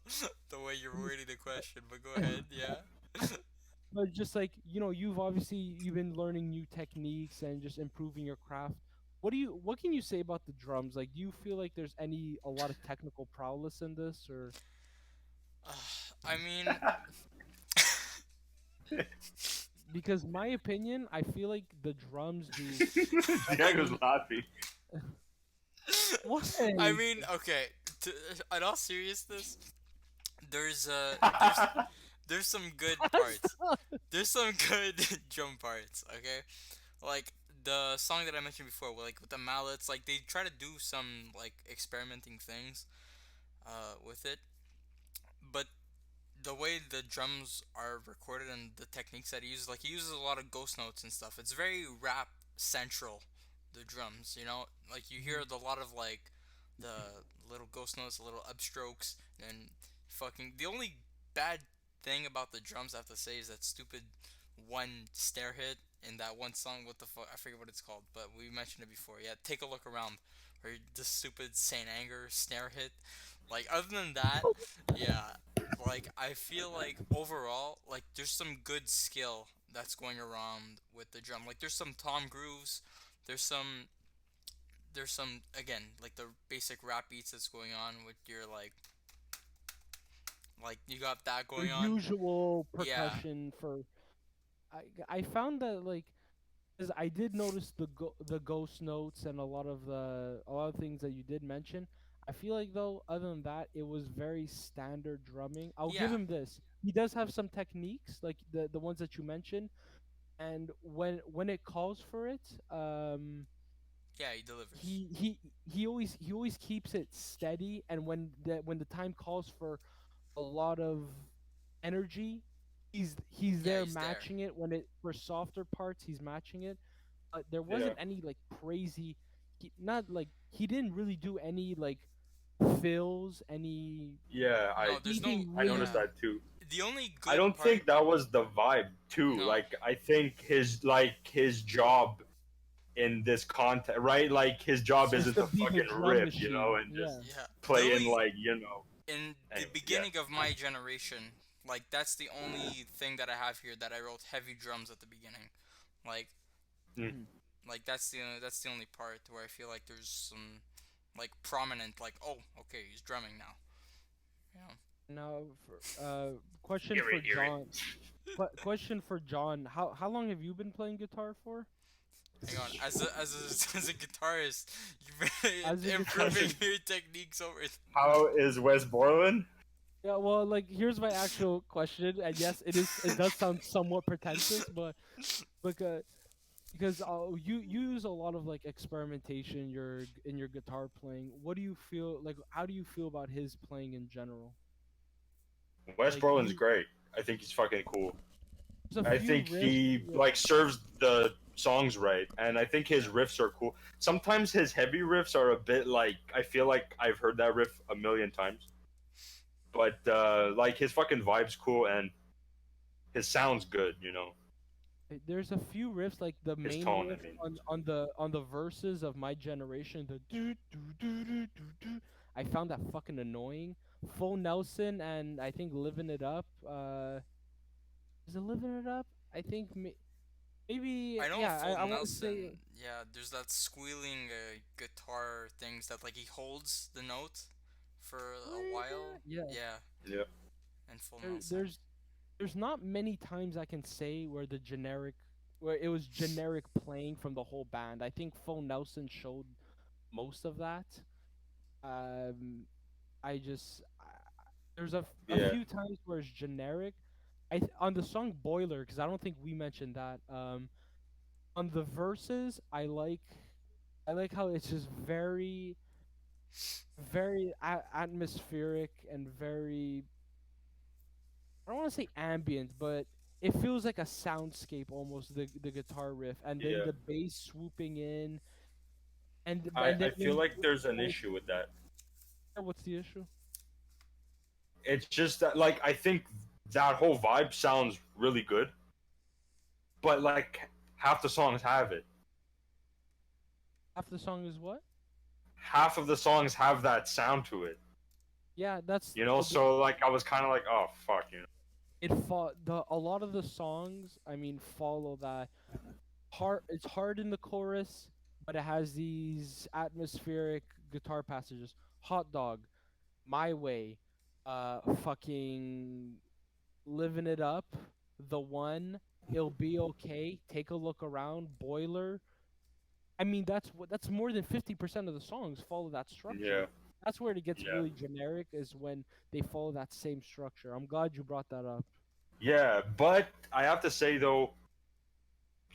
the way you're wording the question, but go ahead, yeah. But just like you've been learning new techniques and just improving your craft. What can you say about the drums? Like, do you feel like there's a lot of technical prowess in this, or I mean, because my opinion, I feel like the drums do. Diego's laughing. What? I mean, okay. In all seriousness, there's there's some good parts. There's some good drum parts. Okay, like the song that I mentioned before, like with the mallets, like they try to do some like experimenting things, with it, but the way the drums are recorded and the techniques that he uses, like he uses a lot of ghost notes and stuff. It's very rap central. The drums, like you hear a lot of like the little ghost notes, the little upstrokes, and fucking. The only bad thing about the drums I have to say is that stupid one snare hit in that one song. What the fuck? I forget what it's called, but we mentioned it before. Yeah, take a look around. Or the stupid Saint Anger snare hit. Like other than that, yeah, like I feel like overall, like there's some good skill that's going around with the drum. Like there's some tom grooves, there's some again like the basic rap beats that's going on with your like Like you got that The going on. usual Yeah. percussion for. I found that like, because I did notice the ghost notes and a lot of things that you did mention. I feel like though, other than that, it was very standard drumming. I'll give Yeah. him this. He does have some techniques, like the ones that you mentioned, and when it calls for it, Yeah, he delivers. he always keeps it steady, and when the time calls for a lot of energy, he's Yeah, there he's there. matching it. When it for softer parts, he's matching it. There Yeah. wasn't any like crazy, not like he didn't really do any like fills, Yeah, No, there's no. anything I noticed Yeah. really. that too. The only good I don't part. think that was the vibe too. No. Like I think his job in this content, right? Like his job Just isn't to to be the fucking drum rip, you know, machine. and just Yeah. Yeah. play The in only, like, you know. in the Anyway, yeah. beginning of my generation, like that's the only thing that I have here that I wrote heavy drums at the beginning. Like, Mm. like that's the only part where I feel like there's some like prominent like, oh, okay, he's drumming now. Yeah. Now, question Hear for it, hear it. John. Question for John. How long have you been playing guitar for? Hang on. As a guitarist, you've As been a improving guitarist. your techniques over. How is West Borland? Yeah, well, like here's my actual question, and yes, it does sound somewhat pretentious, but because you use a lot of like experimentation in your guitar playing. What do you feel like? How do you feel about his playing in general? West Like Borland's great. I think he's fucking cool. there's a I few think riffs. he Yeah. like serves the songs right, and I think his riffs are cool. Sometimes his heavy riffs are a bit like, I feel like I've heard that riff a million times, but like his fucking vibe's cool and his sound's good, you know. There's a few riffs like the His main tone, riff I mean. on the verses of My Generation, the do do do do do do. I found that fucking annoying. Full Nelson and I think Living It Up. Is it Living It Up? I think maybe I know yeah. Full I want to say Nelson. Yeah, there's that squealing guitar things that like he holds the note for a while. yeah. Yeah, Yeah. and Full There, Nelson. there's not many times I can say where it was generic playing from the whole band. I think Full Nelson showed most of that. Um, there's a Yeah. few times where it's generic. On the song Boiler, because I don't think we mentioned that. On the verses, I like how it's just very atmospheric and very, I don't want to say ambient, but it feels like a soundscape almost. The guitar riff and then Yeah. the bass swooping in, and I then when feel like there's an issue with that. what's the issue? It's just that, like, I think that whole vibe sounds really good, but like half the songs have it. Half the song is what? Half of the songs have that sound to it, Yeah, that's you know. So like, I was kind of like, oh fuck, you know. a lot of the songs. I mean, follow that hard. It's hard in the chorus, but it has these atmospheric guitar passages. Hot Dog, My Way, fucking Living It Up, The One, It'll Be Okay, Take a Look Around, Boiler. I mean, that's more than 50% of the songs follow that structure. Yeah. That's where it gets Yeah. really generic, is when they follow that same structure. I'm glad you brought that up. Yeah, but I have to say though,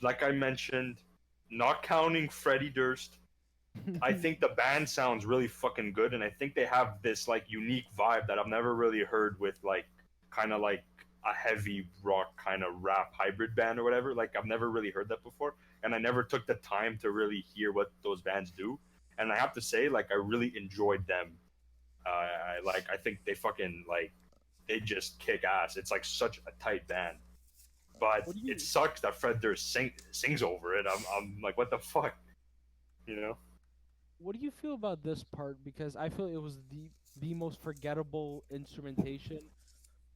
like I mentioned, not counting Freddie Durst, I think the band sounds really fucking good, and I think they have this like unique vibe that I've never really heard with like kind of like a heavy rock kind of rap hybrid band or whatever. Like I've never really heard that before, and I never took the time to really hear what those bands do. And I have to say, like I really enjoyed them. I think they fucking like they just kick ass. It's like such a tight band. But What do you- it sucks that Fred Durst sings over it. I'm like, what the fuck, you know? What do you feel about this part? Because I feel it was the most forgettable instrumentation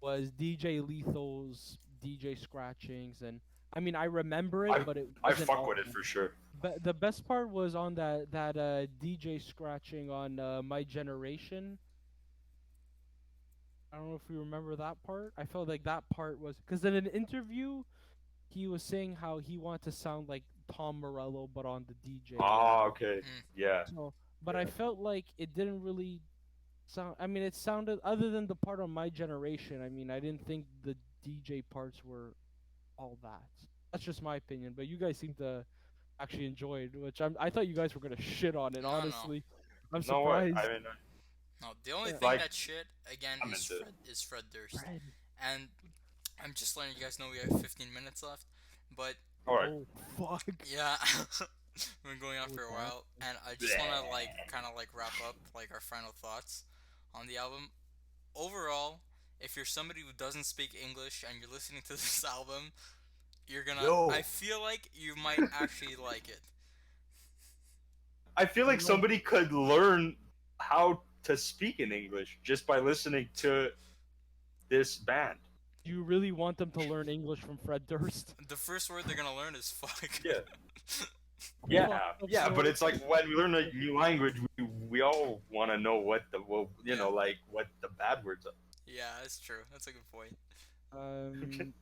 was DJ Lethal's DJ scratchings, and I mean I remember it, but it I wasn't fuck all with of it for sure. But the best part was on that DJ scratching on My Generation. I I don't know if you remember that part. I felt like that part was because in an interview he was saying how he wanted to sound like Tom Morello but on the DJ. Ah, okay. Mm. Yeah. So, but I Yeah. felt like it didn't really sound. I mean, it sounded other than the part on My Generation. I mean, I didn't think the DJ parts were all that. That's just my opinion. But you guys seem to actually enjoy it, which I thought you guys were gonna shit on it. No, no, Honestly, I'm No, what? surprised. I mean, no. The only Yeah. thing like, that shit again I'm into it. is Fred Durst, Fred. and I'm just letting you guys know we have 15 minutes left. But All right. Oh fuck. yeah, we've been going on for a Okay. while, and I just want to like kind of like wrap up like our final thoughts on the album. Overall, if you're somebody who doesn't speak English and you're listening to this album, you're gonna. Yo. I feel like you might actually like it. I feel like somebody could learn how to speak in English just by listening to this band. Do you really want them to learn English from Fred Durst? The first word they're gonna learn is fuck. Yeah. Yeah, Fuck, yeah, so- but it's like when we learn a new language, we all want to know what the like what the bad words are. Yeah, that's true. That's a good point. Um,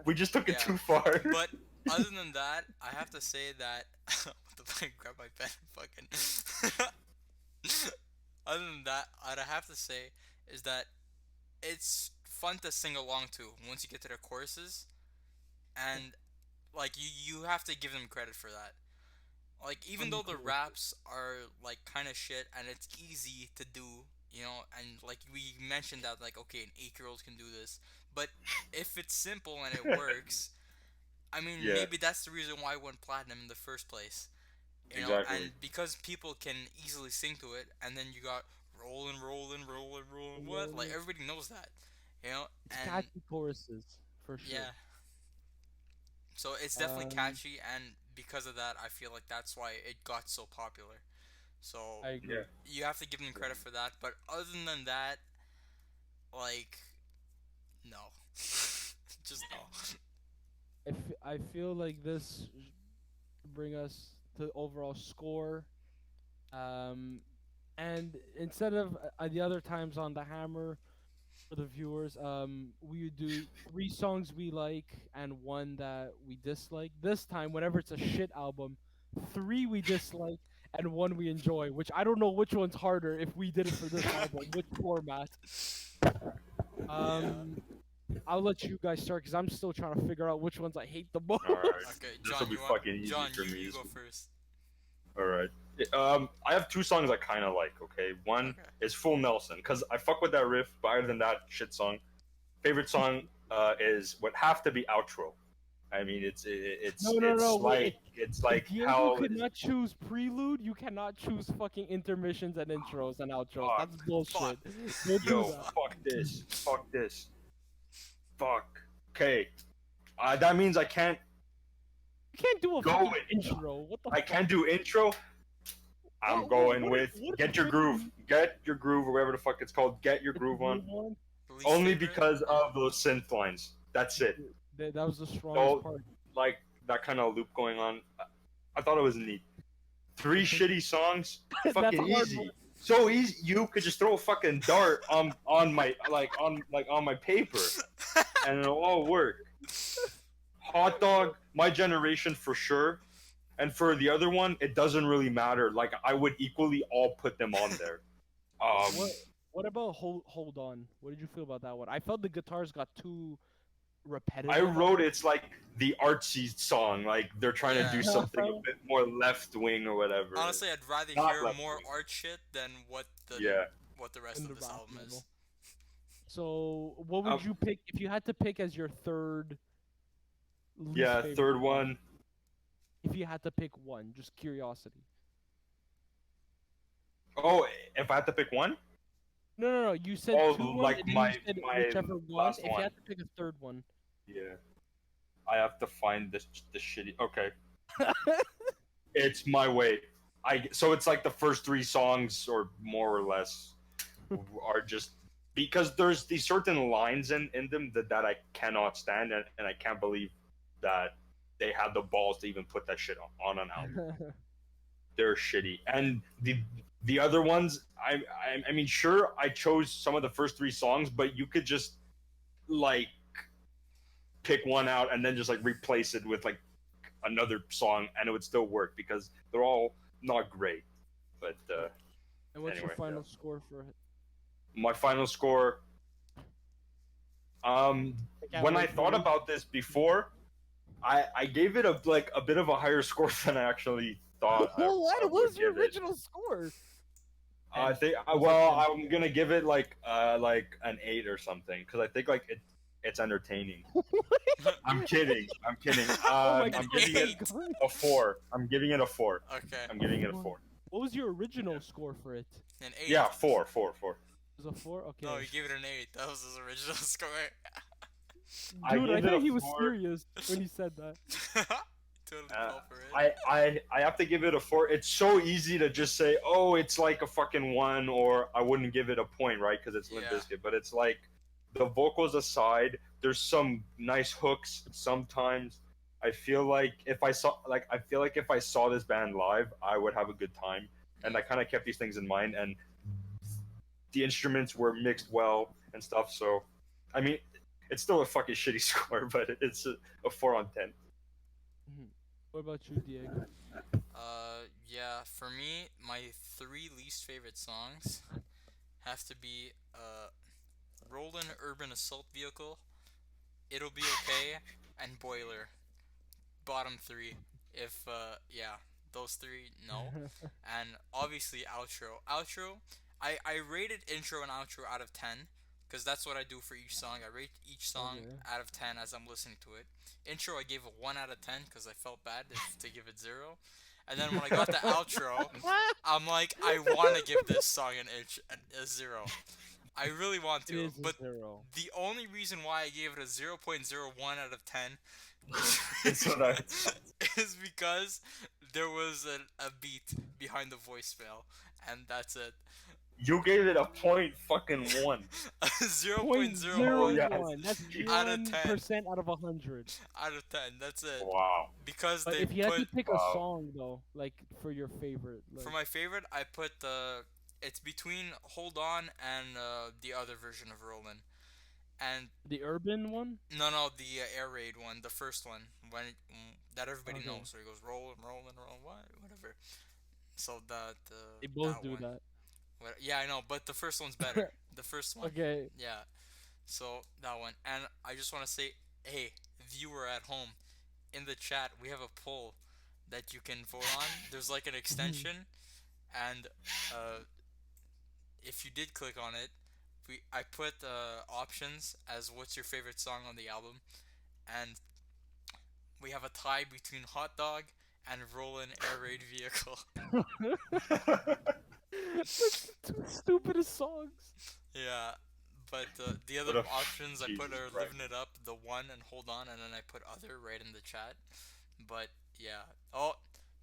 We just took it Yeah. too far. But other than that, I have to say that what the fuck? Grab my pen, fucking. Other than that, what I have to say is that it's fun to sing along to once you get to the choruses, and like you have to give them credit for that. Like even though the raps are like kind of shit and it's easy to do, you know, and like we mentioned that like okay, an 8-year-old can do this, but if it's simple and it works, I mean Yeah. maybe that's the reason why it went platinum in the first place. You know, Exactly. and because people can easily sing to it, and then you got rolling, rolling, rolling, rolling. What? Like everybody knows that, you know. it's And catchy choruses for sure. yeah, so it's definitely Um, catchy, and because of that, I feel like that's why it got so popular. So I agree. Yeah. you have to give them credit for that. But other than that, like, no, just no. I feel like this should bring us to overall score. And instead of the other times on the hammer for the viewers, we would do 3 songs we like and 1 that we dislike. This time, whenever it's a shit album, 3 we dislike and 1 we enjoy. Which I don't know which one's harder if we did it for this album, which format. I'll let you guys start because I'm still trying to figure out which ones I hate the most. All right. Okay, This John, will be you want? fucking easy John, for you, me. you go first. All right. I have 2 songs I kind of like. Okay, one Okay. is Full Nelson because I fuck with that riff. But other than that, shit song. Favorite song would have to be Outro. I mean, it's No, wait. it's like If Diego how could not choose prelude, you cannot choose fucking intermissions and intros and outros. Fuck. That's bullshit. Fuck. Don't do yo that. fuck this, fuck this, fuck. Okay, that means I can't You can't do a Go fucking with- intro. What the I fuck? can't do intro. I'm What- going what- with what- Get Your Groove, or whatever the fuck it's called. Get Your Groove on. Least Only favorite? because of those synth lines. That's it. That was the strongest No, part. like that kind of loop going on. I thought it was neat. 3 shitty songs, That's fucking a hard easy. one. So easy. You could just throw a fucking dart on my on my paper, and it'll all work. Hot Dog, My Generation for sure, and for the other one, it doesn't really matter. Like I would equally all put them on there. What about hold on? What did you feel about that one? I felt the guitars got too repetitive. I wrote it's like the artsy song, like they're trying to do Yeah. something a bit more left wing or whatever. Honestly, I'd rather Not hear left more wing. art shit than what the rest In of the this rap album is. level. So, what would you pick if you had to pick as your third? Least Yeah, favorite third song? one. If you had to pick one, just curiosity. Oh, if I had to pick one, No. You said Oh, 2 like and then my- you said my whichever one. last If you one. had to pick a third one, yeah, I have to find this shitty. Okay, it's My Way. So it's like the first 3 songs, or more or less, are just because there's these certain lines in them that I cannot stand, and I can't believe that they had the balls to even put that shit on an album. They're shitty, and the other ones, I mean, sure, I chose some of the first three songs, but you could just like pick one out and then just like replace it with like another song, and it would still work because they're all not great. But And what's anyway, your final yeah. score for it? My final score. When I thought about this before, I gave it a bit of a higher score than I actually thought. What was your original score? I think I'm gonna give it like an 8 or something because I think like it's entertaining. I'm kidding. Oh my I'm giving it a 4. I'm giving it a 4. Okay. I'm giving it a 4. What was your original score for it? An 8. Yeah, 4. It was a 4? Okay. No, he gave it an 8. That was his original score. Dude, I gave it thought a he was 4. serious when he said that. Totally fell for it. I have to give it a 4. It's so easy to just say, oh, it's like a fucking 1, or I wouldn't give it a point, right? Because it's Limp Yeah. Bizkit. But it's like, the vocals aside, there's some nice hooks sometimes. I feel like if I saw this band live, I would have a good time. And I kind of kept these things in mind, and the instruments were mixed well and stuff. So, I mean, it's still a fucking shitty score, but it's a 4 on 10. What about you, Diego? Yeah, for me, my 3 least favorite songs have to be Rollin' Urban Assault Vehicle, It'll Be Okay, and Boiler. Bottom 3. If, yeah, those 3, no. And obviously outro. Outro, I rated intro and outro out of 10, because that's what I do for each song. I rate each song out of 10 as I'm listening to it. Intro, I gave a 1 out of 10 because I felt bad to give it 0. And then when I got the outro, I'm like, I want to give this song a 0. I really want to, but the only reason why I gave it a 0.01 out of 10 is because there was a beat behind the voicemail, and that's it. You gave it a fucking 1. 0.01 That's out of 1% out of 100. Out of 10, that's it. Wow. Because But they if you put, had to pick a song though, like for your favorite, like... for my favorite, I put it's between Hold On and the other version of Rollin'. And the urban one? No, the air raid one, the first one, that everybody knows. So he goes rollin', whatever. So they both that do one. that. Yeah, I know, but the first one's better. The first one. Okay. Yeah. So that one, and I just want to say, hey, viewer at home, in the chat we have a poll that you can vote on. There's like an extension, and if you did click on it, I put options as what's your favorite song on the album, and we have a tie between Hot Dog and Rollin' Air Raid Vehicle. That's the 2 stupidest songs. Yeah, but the other options I put are Living It Up, The One, and Hold On, and then I put Other right in the chat. But yeah. Oh,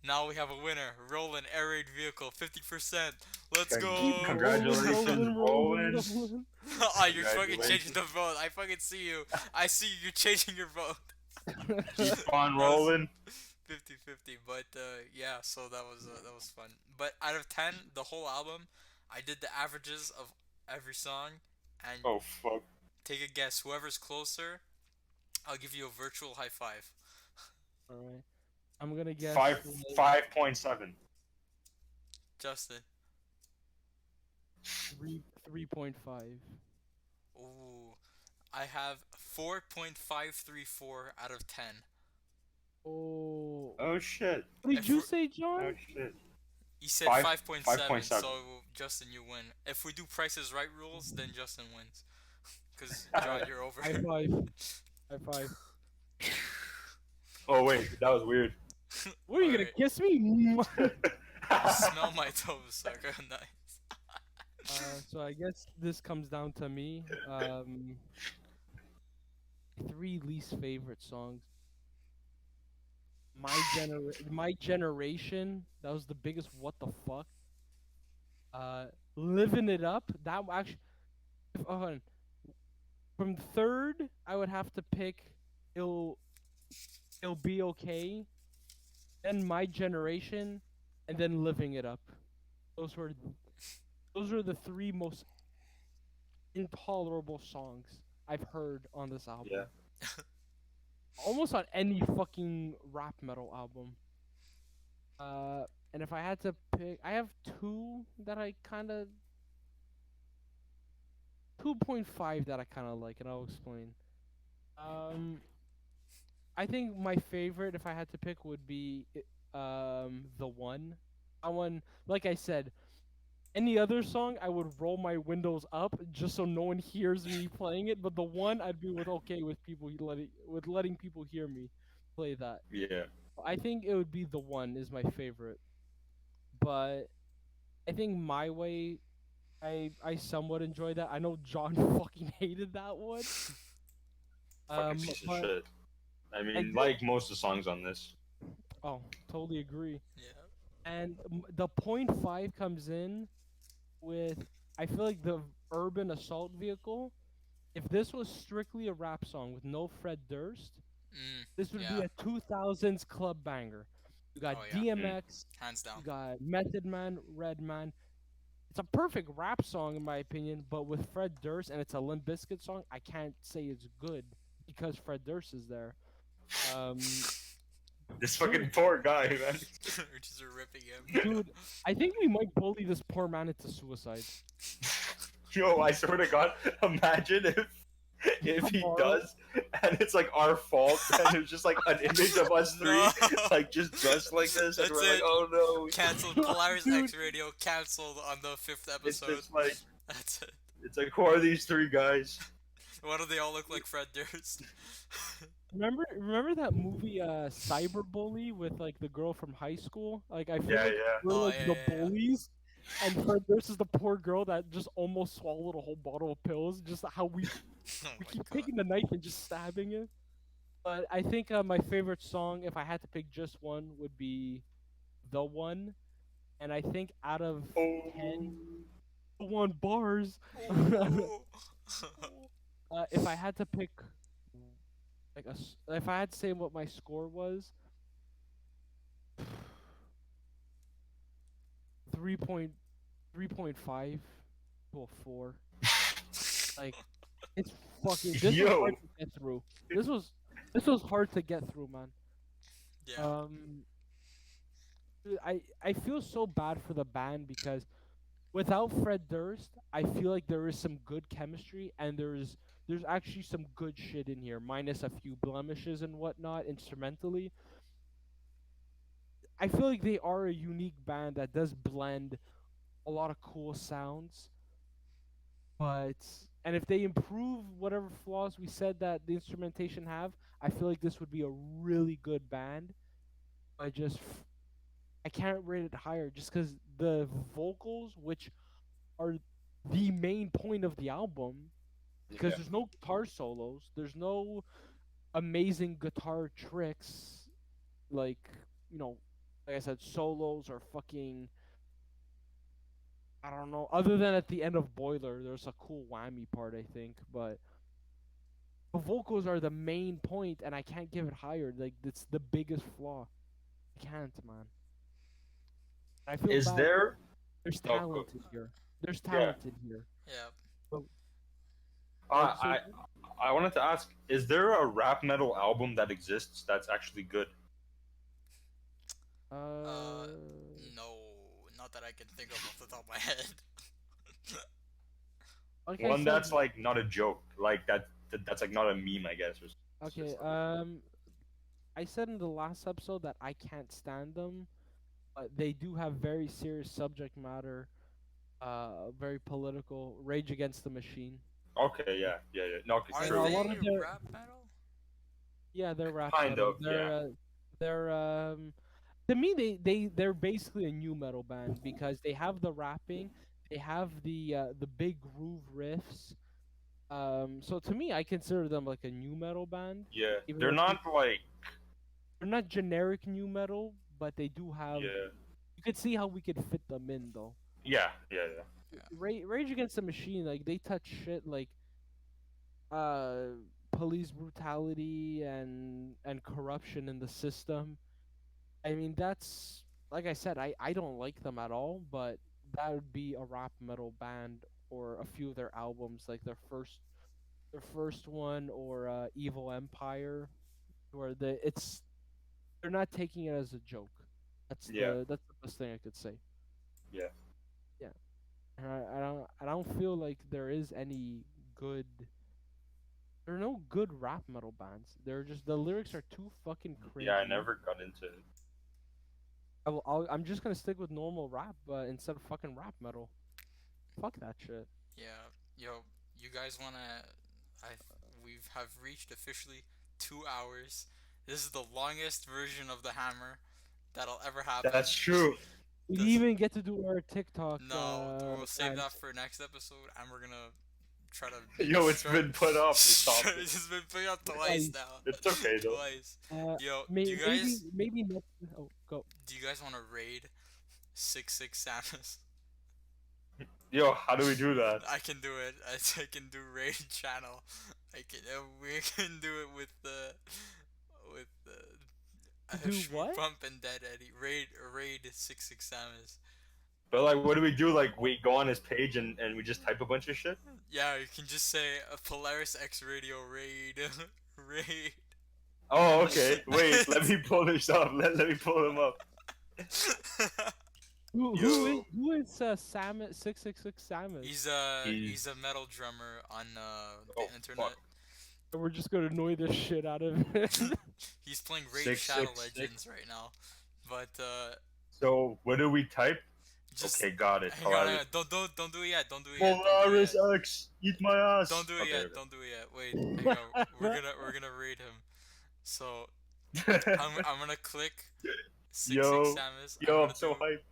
now we have a winner. Rollin' Air Raid Vehicle, 50%. Let's go! Congratulations, Rollin'. Oh, you're fucking changing the vote. I fucking see you. I see you. You're changing your vote. Keep on rolling. 50-50, but yeah, so that was fun. But out of 10, the whole album, I did the averages of every song, and oh fuck, take a guess. Whoever's closer, I'll give you a virtual high five. All right, I'm gonna guess 5.7. Justin. 3.5. Ooh, I have 4.534 out of 10. Oh shit. What did you say, John? Oh shit. He said 5.7, 5.7. so Justin, you win. If we do Prices Right rules, then Justin wins. Because, John, you're over. High five. High five. Oh wait, that was weird. What, are you gonna kiss me? Smell my toes, sucker. Nice. So I guess this comes down to me. 3 least favorite songs. My generation. That was the biggest. What the fuck? Living It Up. That actually. Hold on. From third, I would have to pick. It'll Be Okay. Then My Generation, and then Living It Up. Those were the three most intolerable songs I've heard on this album. Yeah. Almost on any fucking rap metal album. And if I had to pick, I have two that I kind of 2.5 that I kind of like, and I'll explain. I think my favorite, if I had to pick, would be the one. That one, like I said, any other song I would roll my windows up just so no one hears me playing it. But the one I'd be okay with people letting people hear me play that. Yeah. I think it would be the one is my favorite. But I think My Way, I somewhat enjoy that. I know John fucking hated that one. Fucking piece of but shit. I mean, did- like most of the songs on this. oh, totally agree. Yeah. And the 0.5 comes in with, I feel like the urban assault vehicle. If this was strictly a rap song with no Fred Durst, this would be Yeah. a 2000s club banger. You got Oh, yeah. DMX, Hands down. you got Method Man, Redman. It's a perfect rap song in my opinion, but with Fred Durst and it's a Limp Bizkit song, I can't say it's good because Fred Durst is there. This fucking poor guy, man. We're just ripping him. Dude, I think we might bully this poor man into suicide. Yo, I swear to God, imagine if he does, and it's like our fault, and it's just like an image of us three, No. like just dressed like this, and That's we're like, it. oh no. Cancelled. Polaris X Radio cancelled on the 5th It's episode. just like, That's it. it's like, who are these three guys? Why do they all look like Fred Durst? Remember that movie Cyberbully with like the girl from high school? Like I feel Yeah, like yeah. we're Oh, like yeah, the yeah, yeah. bullies, and Fred Durst is the poor girl that just almost swallowed a whole bottle of pills. Just how we Oh we my keep god. taking the knife and just stabbing it. But I think my favorite song, if I had to pick just one, would be "The One," and I think out of Oh. 10, the one bars. If I had to pick, like if I had to say what my score was, 3.5 to a 4. Like it's fucking. This was Yo. hard to get through. This was hard to get through, man. Yeah. Dude, I feel so bad for the band because without Fred Durst, I feel like there is some good chemistry and there's actually some good shit in here, minus a few blemishes and whatnot instrumentally. I feel like they are a unique band that does blend a lot of cool sounds. And if they improve whatever flaws we said that the instrumentation have, I feel like this would be a really good band. I can't rate it higher just because the vocals, which are the main point of the album, because Yeah. there's no guitar solos, there's no amazing guitar tricks, like like I said, solos or fucking. I don't know. Other than at the end of Boiler, there's a cool whammy part, I think, but the vocals are the main point, and I can't give it higher. Like it's the biggest flaw. I can't, man. I feel Is bad. there? There's Oh, talent in here. There's talent in here. Yeah. I wanted to ask: is there a rap metal album that exists that's actually good? No, not that I can think of off the top of my head. Like I One said, that's like not a joke, like that's like not a meme, I guess. okay. I said in the last episode that I can't stand them, but they do have very serious subject matter. Very political. Rage Against the Machine. Okay, yeah. No, it's Are a true. lot they of their- rap metal? Yeah, they're rap Kind metal. of, yeah. They're to me they're basically a new metal band because they have the rapping, they have the big groove riffs. So to me, I consider them like a new metal band. Yeah, Even they're though not like. They're not generic new metal, but they do have. Yeah, You could see how we could fit them in though. yeah. Rage Against the Machine, like they touch shit like police brutality and corruption in the system. I mean, that's like I said, I don't like them at all, but that would be a rap metal band or a few of their albums, like their first one or Evil Empire, where they're not taking it as a joke. Yeah. That's the best thing I could say. Yeah. Yeah, and I don't feel like there is any good. There are no good rap metal bands. They're just the lyrics are too fucking cringy. Yeah, I never got into it. I'm just gonna stick with normal rap instead of fucking rap metal. Fuck that shit. Yeah, yo, you guys wanna? We've have reached officially 2 hours. This is the longest version of the hammer that'll ever happen. That's true. We Does- even get to do our TikTok. No, we'll save and- that for next episode, and we're gonna try to. Yo, it's been put up. It's been put up twice now. It's okay though. Twice. Uh, Yo, do you guys? maybe next. Oh, go. Do you guys want to raid 66 Samus? Yo, how do we do that? I can do it. I can do raid channel. We can do it with the Do what? Bump and Dead Eddie. Raid 66 Samus. But like, what do we do? Like, we go on his page and we just type a bunch of shit. Yeah, you can just say Polaris X Radio raid raid. Oh, okay. Wait, let me pull this up. Let me pull him up. Who is Samus 666 Samus? He's a metal drummer on the Oh, internet. fuck. We're just gonna annoy the shit out of him. He's playing Raid 666. Shadow Legends right now, but So, what do we type? just Okay, got it. hang on, Polaris. Don't do it yet. Don't do it yet. Polaris X, eat my ass. Don't do it Okay, yet. Don't do it yet. Wait, hang on. We're gonna raid him. So I'm gonna click 66 Yo, Samus. Yo, I'm so hyped.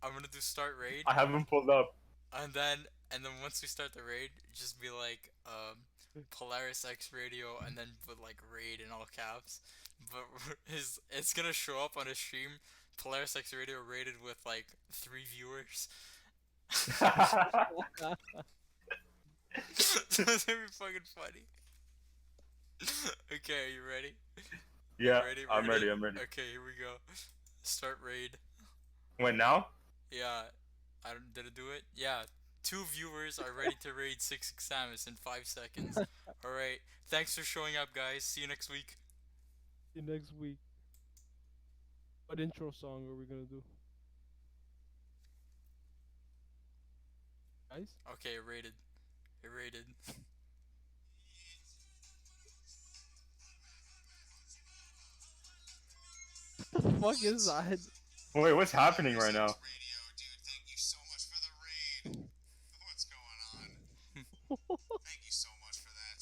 I'm gonna do start raid, I haven't pulled up. and then once we start the raid, just be like Polaris X Radio, and then put like raid in all caps. But it's gonna show up on his stream. Polaris X Radio rated with like 3 viewers. That's gonna be fucking funny. Okay, are you ready? Yeah, Ready? I'm ready. I'm ready. Okay, here we go. Start raid. Wait, now? Yeah, did it do it? Yeah, 2 viewers are ready to raid 66 Samus in 5 seconds. All right, thanks for showing up, guys. See you next week. See you next week. What intro song are we gonna do? Guys? Okay, it rated. It rated. What the fuck is that? Wait, what's happening right now? Radio, dude, thank you so much for the raid. What's going on? Thank you so much for that.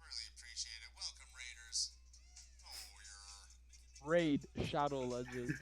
Really appreciate it. Welcome, Raiders. Oh, you're... Raid Shadow Legends.